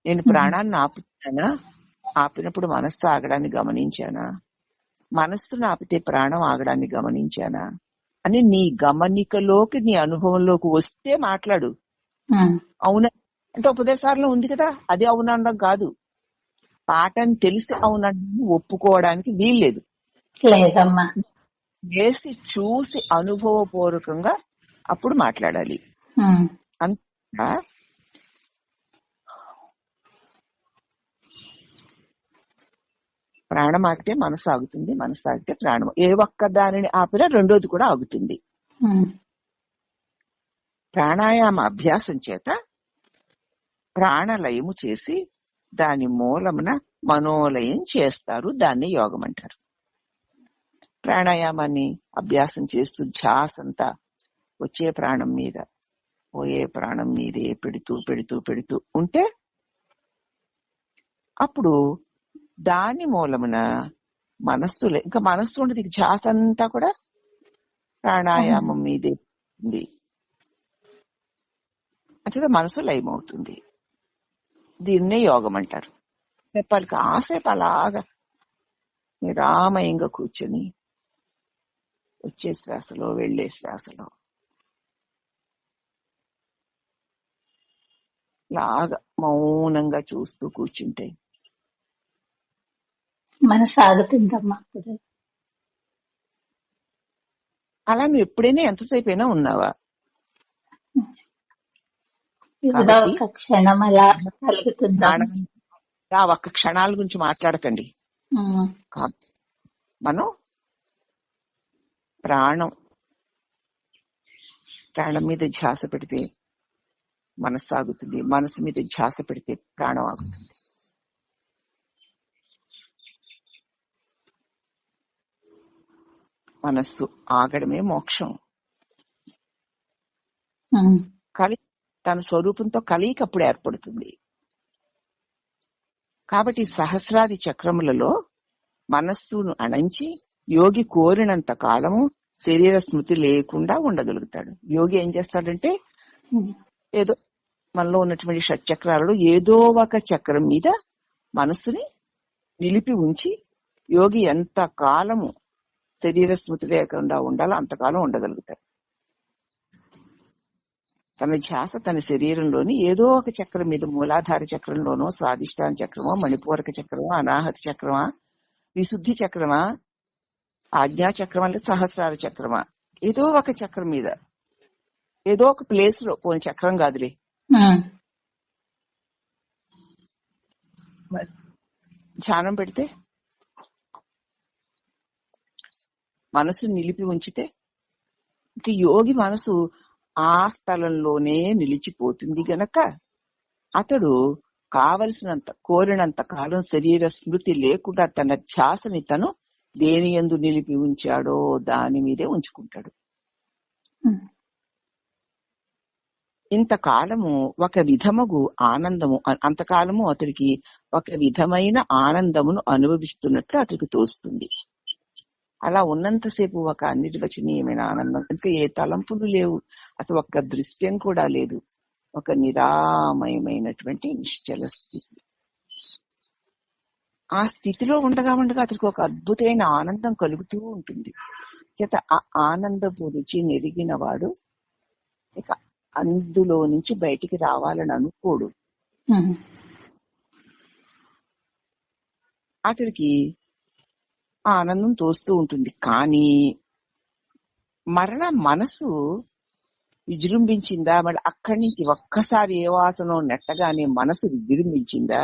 Speaker 1: నేను ప్రాణాన్ని ఆపుతానా, ఆపినప్పుడు మనస్సు ఆగడాన్ని గమనించానా, మనస్సును ఆపితే ప్రాణం ఆగడాన్ని గమనించానా అని నీ గమనికలోకి, నీ అనుభవంలోకి వస్తే మాట్లాడు. అవునా అంటే ఉపదేశాల్లో ఉంది కదా, అది అవునడం కాదు. పాఠం తెలిసి అవునని ఒప్పుకోవడానికి వీల్లేదు.
Speaker 2: లేదమ్మా.
Speaker 1: వేసి చూసి అనుభవపూర్వకంగా అప్పుడు మాట్లాడాలి. అంత ప్రాణం ఆగితే మనసు ఆగుతుంది, మనసు ఆగితే ప్రాణం. ఏ ఒక్క దానిని ఆపినా రెండోది కూడా ఆగుతుంది. ప్రాణాయామ అభ్యాసం చేత ప్రాణలయము చేసి దాని మూలమున మనోలయం చేస్తారు. దాన్ని యోగం అంటారు. ప్రాణాయామాన్ని అభ్యాసం చేస్తూ ధ్యాస అంతా వచ్చే ప్రాణం మీద, పోయే ప్రాణం మీదే పెడుతూ పెడుతూ పెడుతూ ఉంటే అప్పుడు దాని మూలమున మనస్సులే, ఇంకా మనస్సు ఉండదు. ధ్యాస అంతా కూడా ప్రాణాయామం మీదే ఉంది. అంటే మనసు లయమవుతుంది. దీన్నే యోగం అంటారు. చెప్పాలి కాసేపు అలాగా నిరామయంగా కూర్చొని వచ్చే శ్వాసలో వెళ్లే శ్వాసలో లాగా మౌనంగా చూస్తూ కూర్చుంటే
Speaker 2: మనసు ఆగుతుందమ్మా.
Speaker 1: అలా నువ్వు ఎప్పుడైనా ఎంతసేపు అయినా ఉన్నావా?
Speaker 2: ఒక క్షణం అలా కలుగుతుందా?
Speaker 1: ఆ ఒక్క క్షణాల గురించి మాట్లాడకండి. మనం ప్రాణం మీద ధ్యాస పెడితే మనస్సు ఆగుతుంది, మనసు మీద ధ్యాస పెడితే ప్రాణం ఆగుతుంది. మనస్సు ఆగడమే మోక్షం. తన స్వరూపంతో కలయిక అప్పుడు ఏర్పడుతుంది. కాబట్టి సహస్రాది చక్రములలో మనస్సును అణంచి యోగి కోరినంత కాలము శరీర స్మృతి లేకుండా ఉండగలుగుతాడు. యోగి ఏం చేస్తాడంటే ఏదో మనలో ఉన్నటువంటి షట్చక్రాలలో ఏదో ఒక చక్రం మీద మనస్సుని నిలిపి ఉంచి యోగి ఎంత కాలము శరీర స్మృతి లేకుండా ఉండాలో అంతకాలం ఉండగలుగుతాడు. తన ధ్యాస తన శరీరంలోని ఏదో ఒక చక్రం మీద, మూలాధార చక్రంలోనో, స్వాదిష్టాన చక్రమో, మణిపూరక చక్రమో, అనాహత చక్రమా, విశుద్ధి చక్రమా, ఆజ్ఞా చక్రం అంటే సహస్రార చక్రమా, ఏదో ఒక చక్రం మీద, ఏదో ఒక ప్లేస్ లో, పోని చక్రం కాదులే, ధ్యానం పెడితే, మనసు నిలిపి ఉంచితే ఇంక యోగి మనసు ఆ స్థలంలోనే నిలిచిపోతుంది గనక అతడు కావలసినంత, కోరినంత కాలం శరీర స్మృతి లేకుండా తన ధ్యాసని తను దేని యందు నిలిపి ఉంచాడో దాని మీదే ఉంచుకుంటాడు. ఇంతకాలము ఒక విధముగు ఆనందము, అంతకాలము అతడికి ఒక విధమైన ఆనందమును అనుభవిస్తున్నట్లు అతడికి తోస్తుంది. అలా ఉన్నంతసేపు ఒక అనిర్వచనీయమైన ఆనందం. ఇంకా ఏ తలంపులు లేవు, అసలు ఒక్క దృశ్యం కూడా లేదు. ఒక నిరామయమైనటువంటి నిశ్చల స్థితి. ఆ స్థితిలో ఉండగా అతనికి ఒక అద్భుతమైన ఆనందం కలుగుతూ ఉంటుంది. చేత ఆ ఆనందపు రుచి నెరిగిన వాడు ఇక అందులో నుంచి బయటికి రావాలని అనుకోడు. అతడికి ఆనందం తోస్తూ ఉంటుంది. కానీ మరలా మనసు విజృంభించిందా, మళ్ళీ అక్కడి నుంచి ఒక్కసారి ఏ వాసనో నెట్టగానే మనసు విజృంభించిందా,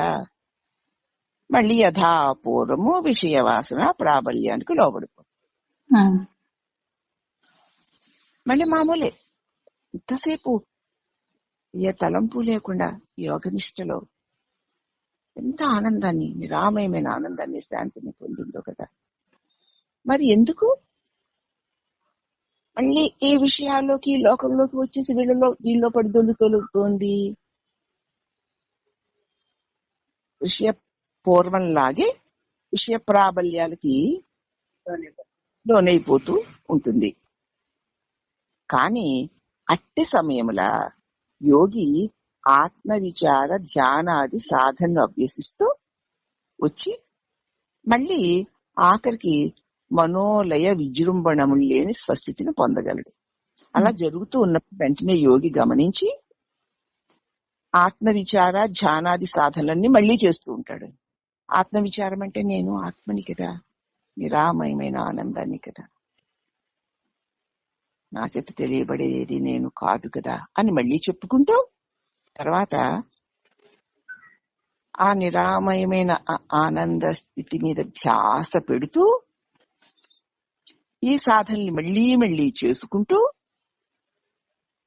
Speaker 1: మళ్ళీ యథాపూర్వము విషయ వాసన ప్రాబల్యానికి లోబడిపోతుంది. మళ్ళీ మామూలే. ఇంతసేపు ఏ తలంపు లేకుండా యోగనిష్టలో ఎంత ఆనందాన్ని, నిరామయమైన ఆనందాన్ని, శాంతిని పొందిందో కదా. మరి ఎందుకు మళ్ళీ ఈ విషయాల్లోకి, లోకంలోకి వచ్చేసి వీళ్ళలో పడి దొల్లుతోలుతోంది? విషయ పూర్వంలాగే విషయ ప్రాబల్యాలకి లోనైపోతూ ఉంటుంది. కానీ అట్టి సమయముల యోగి ఆత్మవిచార ధ్యానాది సాధనను అభ్యసిస్తూ వచ్చి మళ్ళీ ఆఖరికి మనోలయ విజృంభణములు లేని స్వస్థితిని పొందగలడు. అలా జరుగుతూ ఉన్నప్పుడు వెంటనే యోగి గమనించి ఆత్మవిచార ధ్యానాది సాధనలన్నీ మళ్లీ చేస్తూ ఉంటాడు. ఆత్మవిచారం అంటే నేను ఆత్మని కదా, నిరామయమైన ఆనందాన్ని కదా, నా చేత తెలియబడేది నేను కాదు కదా అని మళ్లీ చెప్పుకుంటూ తర్వాత ఆ నిరామయమైన ఆనంద స్థితి మీద ధ్యాస పెడుతూ ఈ సాధనని మళ్లీ మళ్లీ చేసుకుంటూ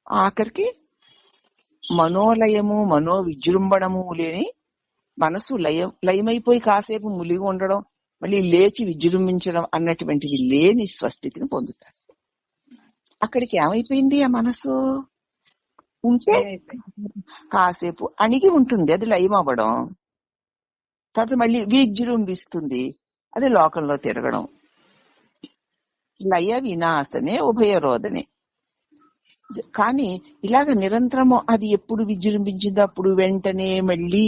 Speaker 1: ఆఖరికి మనోలయము మనో విజృంభణము లేని మనసు లయమైపోయి కాసేపు ములిగి ఉండడం, మళ్ళీ లేచి విజృంభించడం అన్నటువంటివి లేని స్వస్థితిని పొందుతాడు. అక్కడికి ఏమైపోయింది? ఆ మనసు ఉంటే కాసేపు అణిగి ఉంటుంది, అది లయం అవ్వడం. తర్వాత మళ్ళీ విజృంభిస్తుంది, అది లోకంలో తిరగడం. లయ వినాశనే ఉభయరోధనే. కానీ ఇలాగ నిరంతరము అది ఎప్పుడు విజృంభించిందో అప్పుడు వెంటనే మళ్ళీ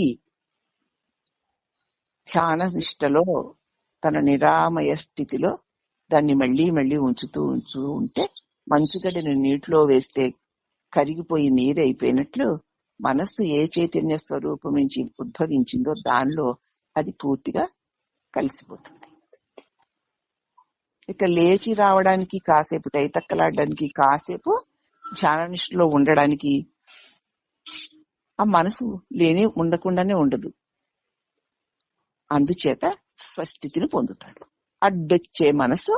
Speaker 1: ధ్యాన నిష్టలో తన నిరామయ స్థితిలో దాన్ని మళ్లీ మళ్లీ ఉంచుతూ ఉంటే మంచుగడ్డని నీటిలో వేస్తే కరిగిపోయి నీరు అయిపోయినట్లు మనస్సు ఏ చైతన్య స్వరూపం నుంచి ఉద్భవించిందో దానిలో అది పూర్తిగా కలిసిపోతుంది. ఇక లేచి రావడానికి కాసేపు, తైతక్కలాడడానికి కాసేపు, ధ్యాన నిష్టలో ఉండడానికి ఆ మనసు ఉండకుండానే ఉండదు. అందుచేత స్వస్థితిని పొందుతాడు. అడ్డొచ్చే మనసు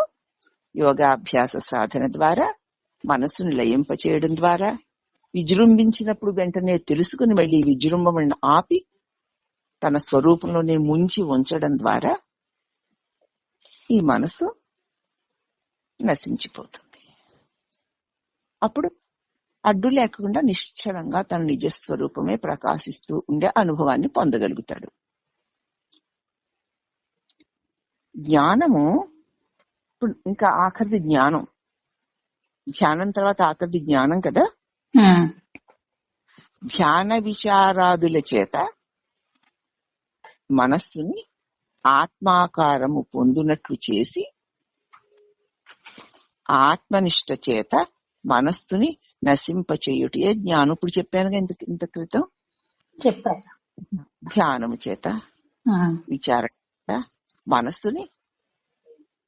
Speaker 1: యోగాభ్యాస సాధన ద్వారా మనసును లయింపచేయడం ద్వారా విజృంభించినప్పుడు వెంటనే తెలుసుకుని మళ్ళీ విజృంభమని ఆపి తన స్వరూపంలోనే ముంచి ఉంచడం ద్వారా ఈ మనసు నశించిపోతుంది. అప్పుడు అడ్డు లేకుండా నిశ్చలంగా తన నిజస్వరూపమే ప్రకాశిస్తూ ఉండే అనుభవాన్ని పొందగలుగుతాడు. జ్ఞానము ఇప్పుడు ఇంకా ఆఖరిది జ్ఞానం. ధ్యానం తర్వాత ఆఖరిది జ్ఞానం కదా. ధ్యాన విచారాదుల చేత మనస్సుని ఆత్మాకారము పొందునట్లు చేసి ఆత్మనిష్ట చేత మనస్సుని నశింపచేయుటే జ్ఞానం. ఇప్పుడు చెప్పాను ఇంత క్రితం
Speaker 2: చెప్పారు.
Speaker 1: ధ్యానము చేత విచార మనస్సుని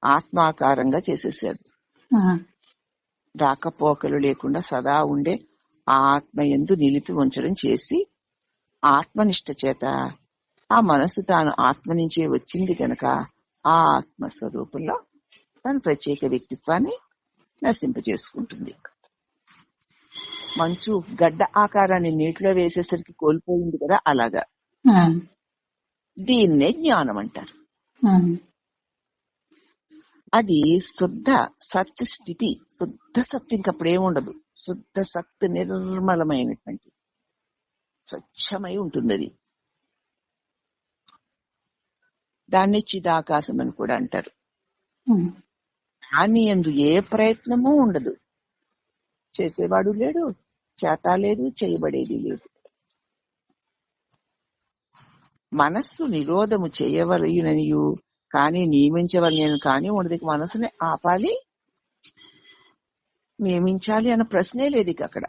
Speaker 1: ఆత్మాకారంగా చేసేసాడు. రాకపోకలు లేకుండా సదా ఉండే ఆత్మయందు నిలిపి ఉంచడం చేసి ఆత్మనిష్ట చేత ఆ మనస్సు తాను ఆత్మ నుంచే వచ్చింది కనుక ఆ ఆత్మస్వరూపంలో తన ప్రత్యేక వ్యక్తిత్వాన్ని నశింపజేసుకుంటుంది. మంచు గడ్డ ఆకారాన్ని నీటిలో వేసేసరికి కోల్పోయింది కదా, అలాగా దీన్నే జ్ఞానం అంటారు. అది శుద్ధ సత్ స్థితి. శుద్ధ సత్ ఇంకప్పుడేముండదు. శుద్ధ సత్ నిర్మలమైనటువంటి స్వచ్ఛమై ఉంటుంది. అది దాన్ని చిదాకాశం అని కూడా అంటారు. దాని యందు ఏ ప్రయత్నమూ ఉండదు. చేసేవాడు లేడు, చేత లేదు, చేయబడేది లేదు. మనస్సు నిరోధము చేయవలయుననియు కానీ నియమించవలయను కానీ ఉండదు. మనసుని ఆపాలి, నియమించాలి అన్న ప్రశ్నే లేదు ఇక అక్కడ.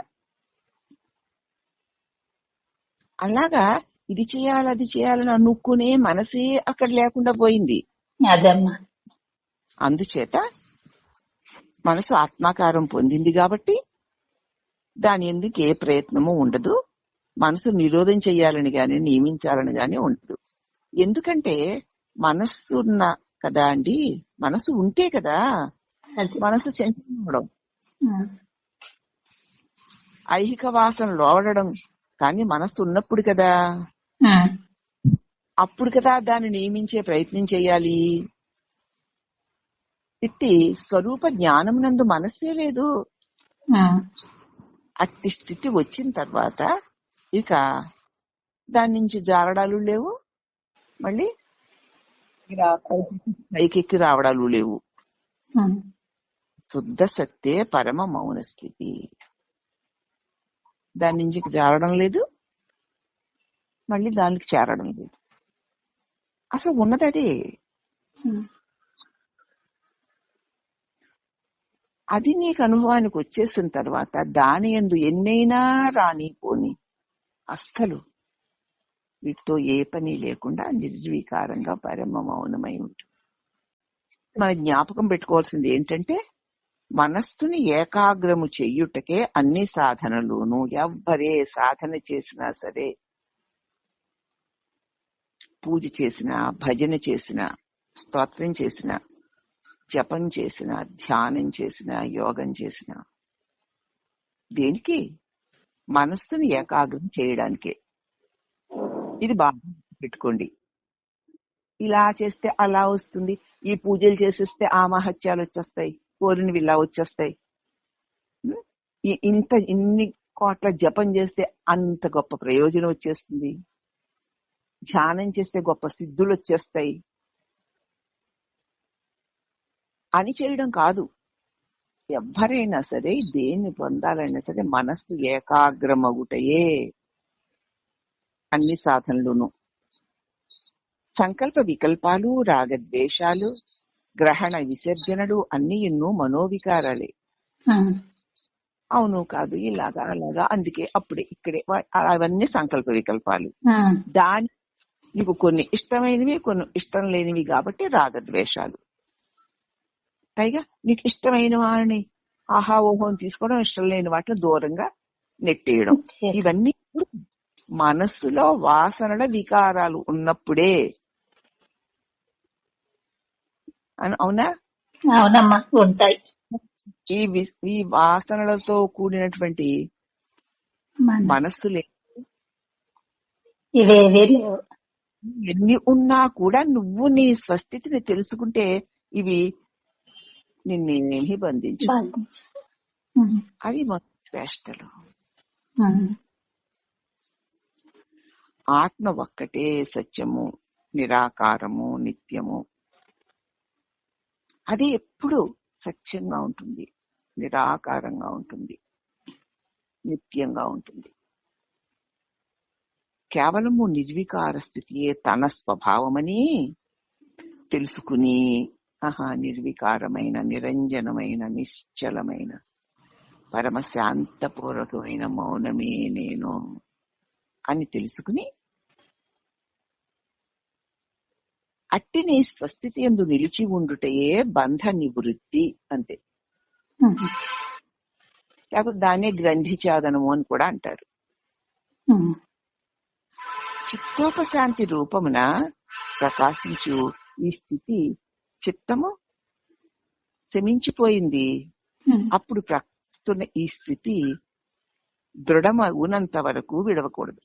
Speaker 1: అలాగా ఇది చేయాలి అది చేయాలని అనుకునే మనసే అక్కడ లేకుండా పోయింది. అందుచేత మనసు ఆత్మాకారం పొందింది కాబట్టి దాని ఎందుకు ఏ ప్రయత్నము ఉండదు. మనసు నిరోధం చెయ్యాలని గాని నియమించాలని గాని ఉండదు. ఎందుకంటే మనస్సు కదా అండి, మనసు ఉంటే కదా మనసు చంచలం, ఐహిక వాసన లోవడడం. కానీ మనస్సు ఉన్నప్పుడు కదా, అప్పుడు కదా దాన్ని నియమించే ప్రయత్నం చేయాలి. ఇట్టి స్వరూప జ్ఞానం నందు మనస్సే లేదు. అట్టి స్థితి వచ్చిన తర్వాత ఇక దాని నుంచి జారడాలు లేవు, మళ్ళీ పైకెక్కి రావడాలు లేవు.
Speaker 2: ఉమ్,
Speaker 1: శుద్ధ సత్తే పరమ మౌన స్థితి. దాని నుంచి జారడం లేదు, మళ్ళీ దానికి చేరడం లేదు. అసలు ఉన్నదదే.
Speaker 2: ఉమ్,
Speaker 1: అది నీకు అనుభవానికి వచ్చేసిన తర్వాత దాని యందు ఎన్నైనా రాని పోని అస్సలు వీటితో ఏ పని లేకుండా నిర్వికారంగా పరమ మౌనమై ఉంటుంది. మన జ్ఞాపకం పెట్టుకోవాల్సింది ఏంటంటే, మనస్సుని ఏకాగ్రము చెయ్యుటకే అన్ని సాధనలును. ఎవ్వరే సాధన చేసినా సరే, పూజ చేసినా, భజన చేసినా, స్తోత్రం చేసినా, జపం చేసినా, ధ్యానం చేసినా, యోగం చేసినా, దేనికి? మనస్సుని ఏకాగ్రం చేయడానికే. ఇది బాగా పెట్టుకోండి. ఇలా చేస్తే అలా వస్తుంది, ఈ పూజలు చేసేస్తే ఆ మహత్యాలు వచ్చేస్తాయి, కోరినవి ఇలా వచ్చేస్తాయి, ఇన్ని కోట్ల జపం చేస్తే అంత గొప్ప ప్రయోజనం వచ్చేస్తుంది, ధ్యానం చేస్తే గొప్ప సిద్ధులు వచ్చేస్తాయి అని చేయడం కాదు. ఎవరైనా సరే దేన్ని పొందాలైనా సరే మనస్సు ఏకాగ్రమగుటయే అన్ని సాధనలును. సంకల్ప వికల్పాలు, రాగద్వేషాలు, గ్రహణ విసర్జనలు అన్ని ఎన్నో మనోవికారాలే.
Speaker 2: ఉమ్,
Speaker 1: అవును కాదు, ఇలాగా అలాగా, అందుకే అప్పుడే ఇక్కడే అవన్నీ సంకల్ప వికల్పాలు.
Speaker 2: ఉమ్,
Speaker 1: దాని నీకు కొన్ని ఇష్టమైనవి, కొన్ని ఇష్టం లేనివి కాబట్టి రాగద్వేషాలు. పైగా నీకు ఇష్టమైన వారిని ఆహా ఓహో తీసుకోవడం, ఇష్టం లేని వాటిని దూరంగా నెట్టేయడం. ఇవన్నీ మనస్సులో వాసనల వికారాలు ఉన్నప్పుడే. అవునా?
Speaker 2: అవునమ్మా, ఉంటాయి.
Speaker 1: ఈ వాసనలతో కూడినటువంటి మనస్సులే
Speaker 2: ఇవేవీ లేవు.
Speaker 1: ఎన్ని ఉన్నా కూడా నువ్వు నీ స్వస్థితిని తెలుసుకుంటే ఇవి నిన్నేమీ బంధించు. అవి శ్రేష్టలు. ఆత్మ ఒక్కటే సత్యము, నిరాకారము, నిత్యము. అది ఎప్పుడు సత్యంగా ఉంటుంది, నిరాకారంగా ఉంటుంది, నిత్యంగా ఉంటుంది. కేవలము నిర్వికార స్థితియే తన స్వభావమని తెలుసుకుని, నిర్వికారమైన, నిరంజనమైన, నిశ్చలమైన, పరమ శాంతపూర్వకమైన మౌనమే నేను అని తెలుసుకుని అట్టి నీ స్వస్థితి యందు నిలిచి ఉండుటయే బంధ నివృత్తి. అంతే. లేకపోతే దాన్నే గ్రంథి ఛేదనము అని కూడా అంటారు. చిత్తోపశాంతి రూపమున ప్రకాశించు ఈ స్థితి, చిత్తము శమించిపోయింది, అప్పుడు ప్రకాశిస్తున్న ఈ స్థితి దృఢమగునంత వరకు విడవకూడదు.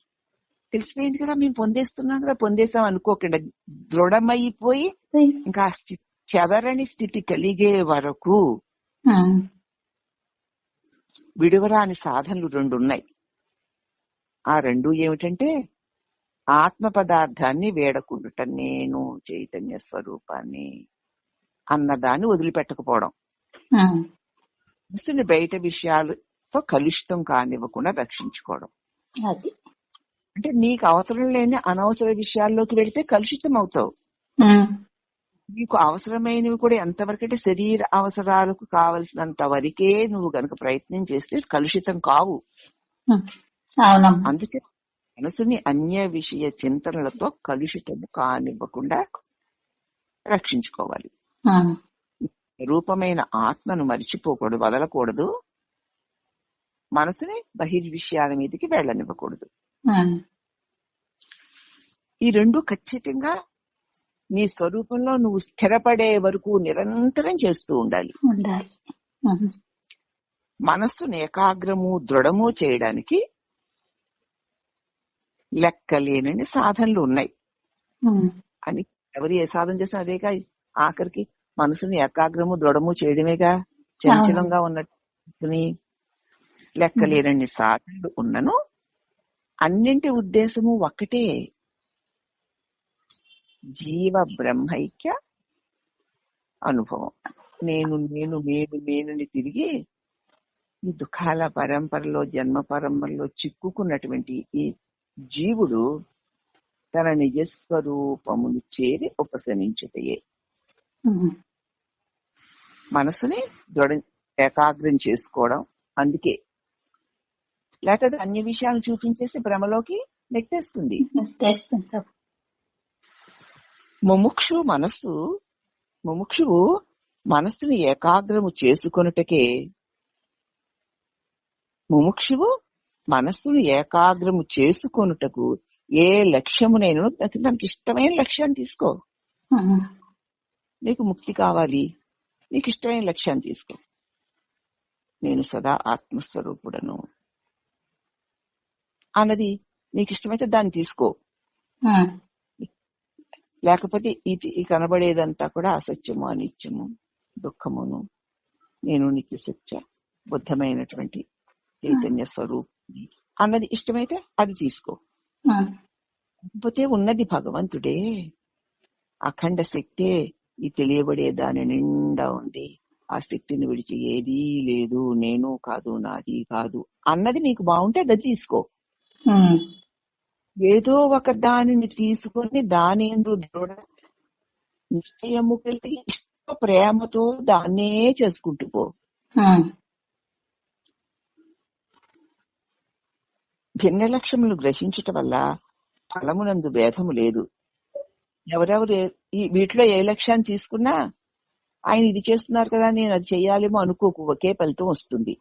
Speaker 1: తెలిసిపోయింది కదా, మేము పొందేస్తున్నాం కదా, పొందేసాం అనుకోకుండా దృఢమైపోయి ఇంకా చెదరని స్థితి కలిగే వరకు విడువరాని సాధనలు 2 ఉన్నాయి. ఆ 2 ఏమిటంటే, ఆత్మ పదార్థాన్ని వేడకుండుట, నేను చైతన్య స్వరూపాన్ని అన్నదాన్ని వదిలిపెట్టకపోవడం, మనసుని బయట విషయాలతో కలుషితం కానివ్వకుండా రక్షించుకోవడం. అంటే నీకు అవసరం లేని అనవసర విషయాల్లోకి వెళితే కలుషితం అవుతావు. నీకు అవసరమైనవి కూడా ఎంతవరకంటే శరీర అవసరాలకు కావలసినంత వరకే నువ్వు గనక ప్రయత్నం చేస్తే కలుషితం కావు. అందుకే మనసుని అన్య విషయ చింతనలతో కలుషితము కానివ్వకుండా రక్షించుకోవాలి. రూపమైన ఆత్మను మరిచిపోకూడదు, వదలకూడదు. మనసుని బహిర్విషయాల మీదకి వెళ్ళనివ్వకూడదు. ఈ 2 ఖచ్చితంగా నీ స్వరూపంలో నువ్వు స్థిరపడే వరకు నిరంతరం చేస్తూ ఉండాలి. మనస్సును ఏకాగ్రము, దృఢము చేయడానికి లెక్కలేనని సాధనలు ఉన్నాయి అని ఎవరు ఏ సాధన చేసినా అదేగా, ఆఖరికి మనసుని ఏకాగ్రము, దృఢము చేయడమేగా. చంచలంగా ఉన్నట్టుని లెక్కలేనన్ని సాధనలు ఉన్నను అన్నింటి ఉద్దేశము ఒక్కటే, జీవ బ్రహ్మైక్య అనుభవం. నేను నేను నేను నేనుని తిరిగి ఈ దుఃఖాల పరంపరలో జన్మ పరంపరలో చిక్కుకున్నటువంటి ఈ జీవుడు తన నిజస్వరూపమును చేరి ఉపశమించుటయే. మనసుని దృఢ ఏకాగ్రం చేసుకోవడం. అందుకే లేకపోతే అన్ని విషయాలు చూపించేసి భ్రమలోకి నెట్టేస్తుంది. ముముక్షువు మనస్సుని ఏకాగ్రము చేసుకొనుటకే మనస్సును ఏకాగ్రము చేసుకొనుటకు ఏ లక్ష్యమునైనా తనకి ఇష్టమైన లక్ష్యాన్ని తీసుకో. నీకు ముక్తి కావాలి, నీకు ఇష్టమైన లక్ష్యాన్ని తీసుకో. నేను సదా ఆత్మస్వరూపుడను అన్నది నీకు ఇష్టమైతే దాన్ని తీసుకో. లేకపోతే ఈ కనబడేదంతా కూడా అసత్యము, అనిత్యము, దుఃఖమును, నేను నిత్య సత్య బుద్ధమైనటువంటి చైతన్య స్వరూపం అన్నది ఇష్టమైతే అది తీసుకో. కాకపోతే ఉన్నది భగవంతుడే, అఖండ శక్తే. ఈ తెలియబడే దాని నిండా ఉంది. ఆ శక్తిని విడిచి ఏదీ లేదు, నేను కాదు, నాది కాదు అన్నది నీకు బాగుంటే అది తీసుకో. ఏదో ఒక దానిని తీసుకొని దాని యందు దృఢ నిశ్చయము కలిగి ఇష్ట ప్రేమతో దాన్నే చేసుకుంటూ పో. భిన్న లక్ష్యములు గ్రహించటం వల్ల ఫలమునందు భేదము లేదు. ఎవరెవరు వీటిలో ఏ లక్ష్యాన్ని తీసుకున్నా ఆయన ఇది చేస్తున్నారు కదా, నేను అది చెయ్యాలేమో అనుకోకు, ఒకే ఫలితం వస్తుంది.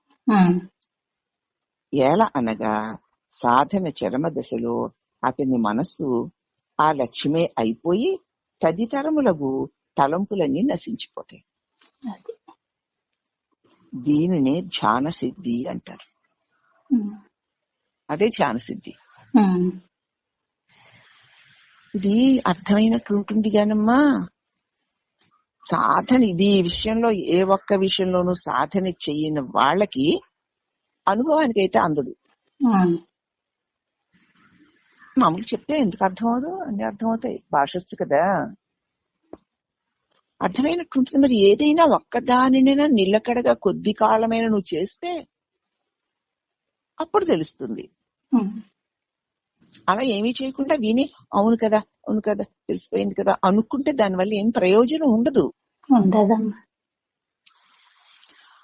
Speaker 1: ఎలా అనగా సాధన చరమ దశలో అతని మనస్సు ఆ లక్ష్యమే అయిపోయి తదితరములకు తలంపులన్నీ నశించిపోతాయి. దీనినే ధ్యాన సిద్ధి అంటారు. అదే ధ్యాన సిద్ధి. ఇది అర్థమైనట్టు ఉంటుంది కానమ్మా, సాధన ఇది విషయంలో ఏ ఒక్క విషయంలోనూ సాధన చెయ్యని వాళ్ళకి అనుభవానికి అయితే అందదు. మామూలు చెప్తే ఎందుకు అర్థం అవదు, అన్ని అర్థమవుతాయి, భాష వచ్చు కదా, అర్థమైనట్టు ఉంటుంది. మరి ఏదైనా ఒక్కదానినైనా నిలకడగా కొద్ది కాలమైన నువ్వు చేస్తే అప్పుడు తెలుస్తుంది. అలా ఏమీ చేయకుండా విని అవును కదా అవును కదా తెలిసిపోయింది కదా అనుకుంటే దానివల్ల ఏం ప్రయోజనం ఉండదు.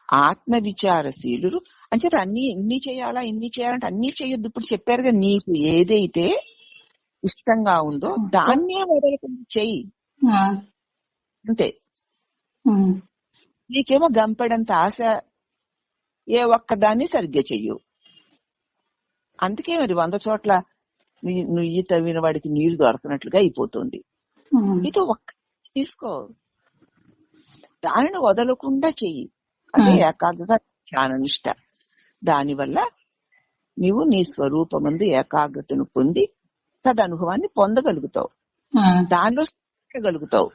Speaker 1: ఆత్మ విచారశీలు అంటే ఇన్ని చేయాలా ఇన్ని చేయాలంటే అన్ని చేయొద్దు. ఇప్పుడు చెప్పారుగా, నీకు ఏదైతే ఇష్టంగా ఉందో దాన్నే వదలకుండా చెయ్యి, అంతే. నీకేమో గంపెడంత ఆశ, ఏ ఒక్కదాన్ని సరిగ్గా చెయ్యు. అందుకే మరి 100 చోట్ల నుయ్యి తవ్విన వాడికి నీళ్లు దొరకనట్లుగా అయిపోతుంది. ఇది ఒక్క తీసుకో, దానిని వదలకుండా చెయ్యి. అదే ఏకాగ్రత ధ్యాననిష్ట. దానివల్ల నీవు నీ స్వరూపమందు ఏకాగ్రతను పొంది తదనుభవాన్ని పొందగలుగుతావు, దానిలో గలుగుతావు.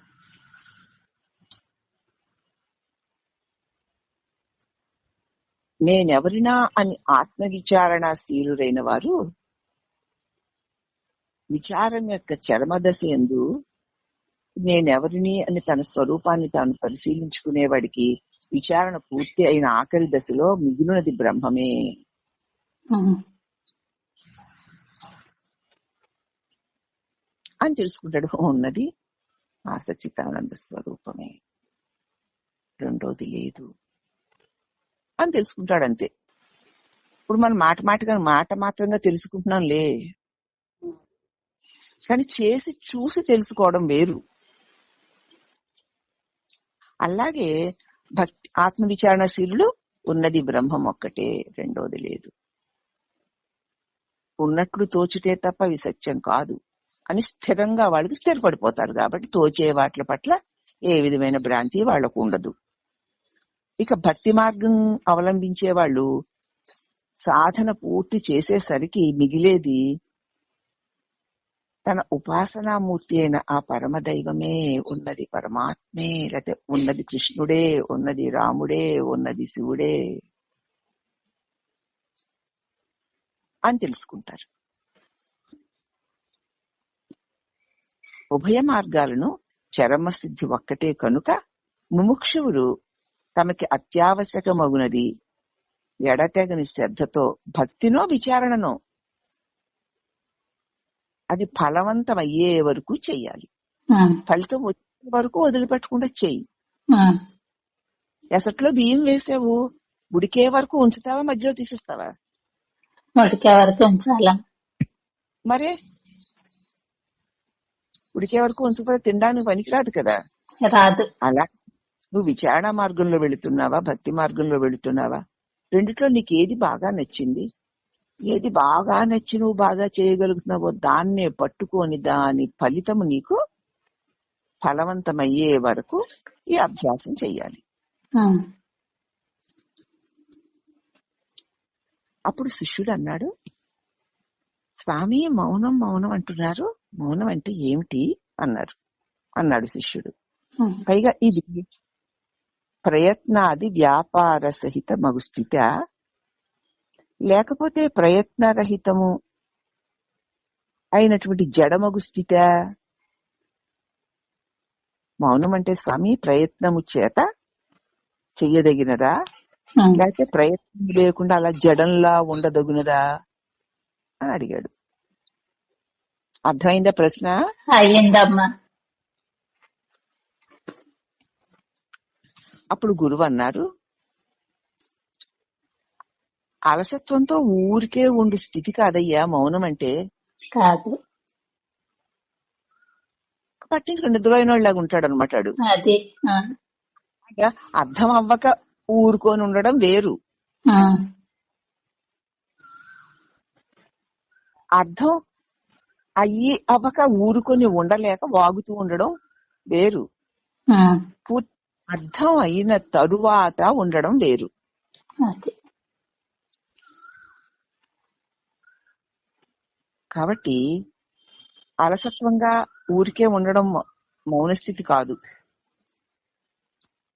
Speaker 1: నేనెవరినా అని ఆత్మ విచారణశీలురైన వారు విచారం యొక్క చరమదశ యందు నేనెవరిని అని తన స్వరూపాన్ని తాను పరిశీలించుకునేవాడికి విచారణ పూర్తి అయిన ఆఖరి దశలో మిగిలినది బ్రహ్మమే. అని తెలుసుకుంటాడు. ఉన్నది ఆ సచ్చిదానంద స్వరూపమే, రెండోది లేదు అని తెలుసుకుంటాడు. అంతే. ఇప్పుడు మనం మాట మాత్రంగా తెలుసుకుంటున్నాంలే, కానీ చేసి చూసి తెలుసుకోవడం వేరు. అలాగే భక్తి ఆత్మ విచారణశీలుడు ఉన్నది బ్రహ్మం ఒక్కటే, రెండోది లేదు. ఉన్నట్లు తోచితే తప్ప అవి సత్యం కాదు అని స్థిరంగా వాళ్ళకి స్థిరపడిపోతారు. కాబట్టి తోచే వాటి పట్ల ఏ విధమైన భ్రాంతి వాళ్లకు ఉండదు. ఇక భక్తి మార్గం అవలంబించే వాళ్ళు సాధన పూర్తి చేసేసరికి మిగిలేది తన ఉపాసనామూర్తి అయిన ఆ పరమదైవమే, ఉన్నది పరమాత్మే, లేకపోతే ఉన్నది కృష్ణుడే, ఉన్నది రాముడే, ఉన్నది శివుడే అని తెలుసుకుంటారు. ఉభయ మార్గాలను చరమసిద్ధి ఒక్కటే కనుక ముముక్షువులు తమకి అత్యావశ్యకమగునది ఎడతెగని శ్రద్ధతో భక్తినో విచారణనో అది ఫలవంతమయ్యే వరకు చెయ్యాలి. ఫలితం వచ్చే వరకు వదిలిపెట్టకుండా చెయ్యి. ఎసట్లో బియ్యం వేసావు, ఉడికే వరకు ఉంచుతావా, మధ్యలో తీసేస్తావా?
Speaker 2: ఉడికే వరకు ఉంచాలా?
Speaker 1: మరే ఉడికే వరకు ఉంచకపోతే తినడానికి పనికిరాదు కదా.
Speaker 2: రాదు.
Speaker 1: అలా నువ్వు విచారణ మార్గంలో వెళుతున్నావా, భక్తి మార్గంలో వెళుతున్నావా? రెండిట్లో నీకు ఏది బాగా నచ్చింది? ఏది బాగా నచ్చి నువ్వు బాగా చేయగలుగుతున్నావో దాన్నే పట్టుకొని దాని ఫలితము నీకు ఫలవంతమయ్యే వరకు ఈ అభ్యాసం చెయ్యాలి. అప్పుడు శిష్యుడు అన్నాడు, స్వామి మౌనం మౌనం అంటున్నారు, మౌనం అంటే ఏమిటి అన్నాడు శిష్యుడు. పైగా ఇది ప్రయత్నాది వ్యాపార సహిత మగు స్థిత, లేకపోతే ప్రయత్నరహితము అయినటువంటి జడమగు స్థిత? మౌనం అంటే స్వామి ప్రయత్నము చేత చెయ్యదగినదా, లేకపోతే ప్రయత్నం లేకుండా అలా జడంలా ఉండదగినదా అని అడిగాడు. అర్థమైందా ప్రశ్న?
Speaker 2: అయ్యిందమ్మా.
Speaker 1: అప్పుడు గురువు అన్నారు, అలసత్వంతో ఊరికే ఉండు స్థితి కాదయ్యా మౌనం అంటే.
Speaker 2: కాదు.
Speaker 1: పట్టించుకుని నిద్రపోయిన వాళ్ళలాగా ఉంటాడు అనమాట.
Speaker 2: అది
Speaker 1: అర్థం అవ్వక ఊరుకొని ఉండడం వేరు, అర్థం అయ్యి అవ్వక ఊరుకొని ఉండలేక వాగుతూ ఉండడం వేరు, అర్థం అయిన తరువాత ఉండడం వేరు. కాబట్టి అలసత్వంగా ఊరికే ఉండడం మౌనస్థితి కాదు.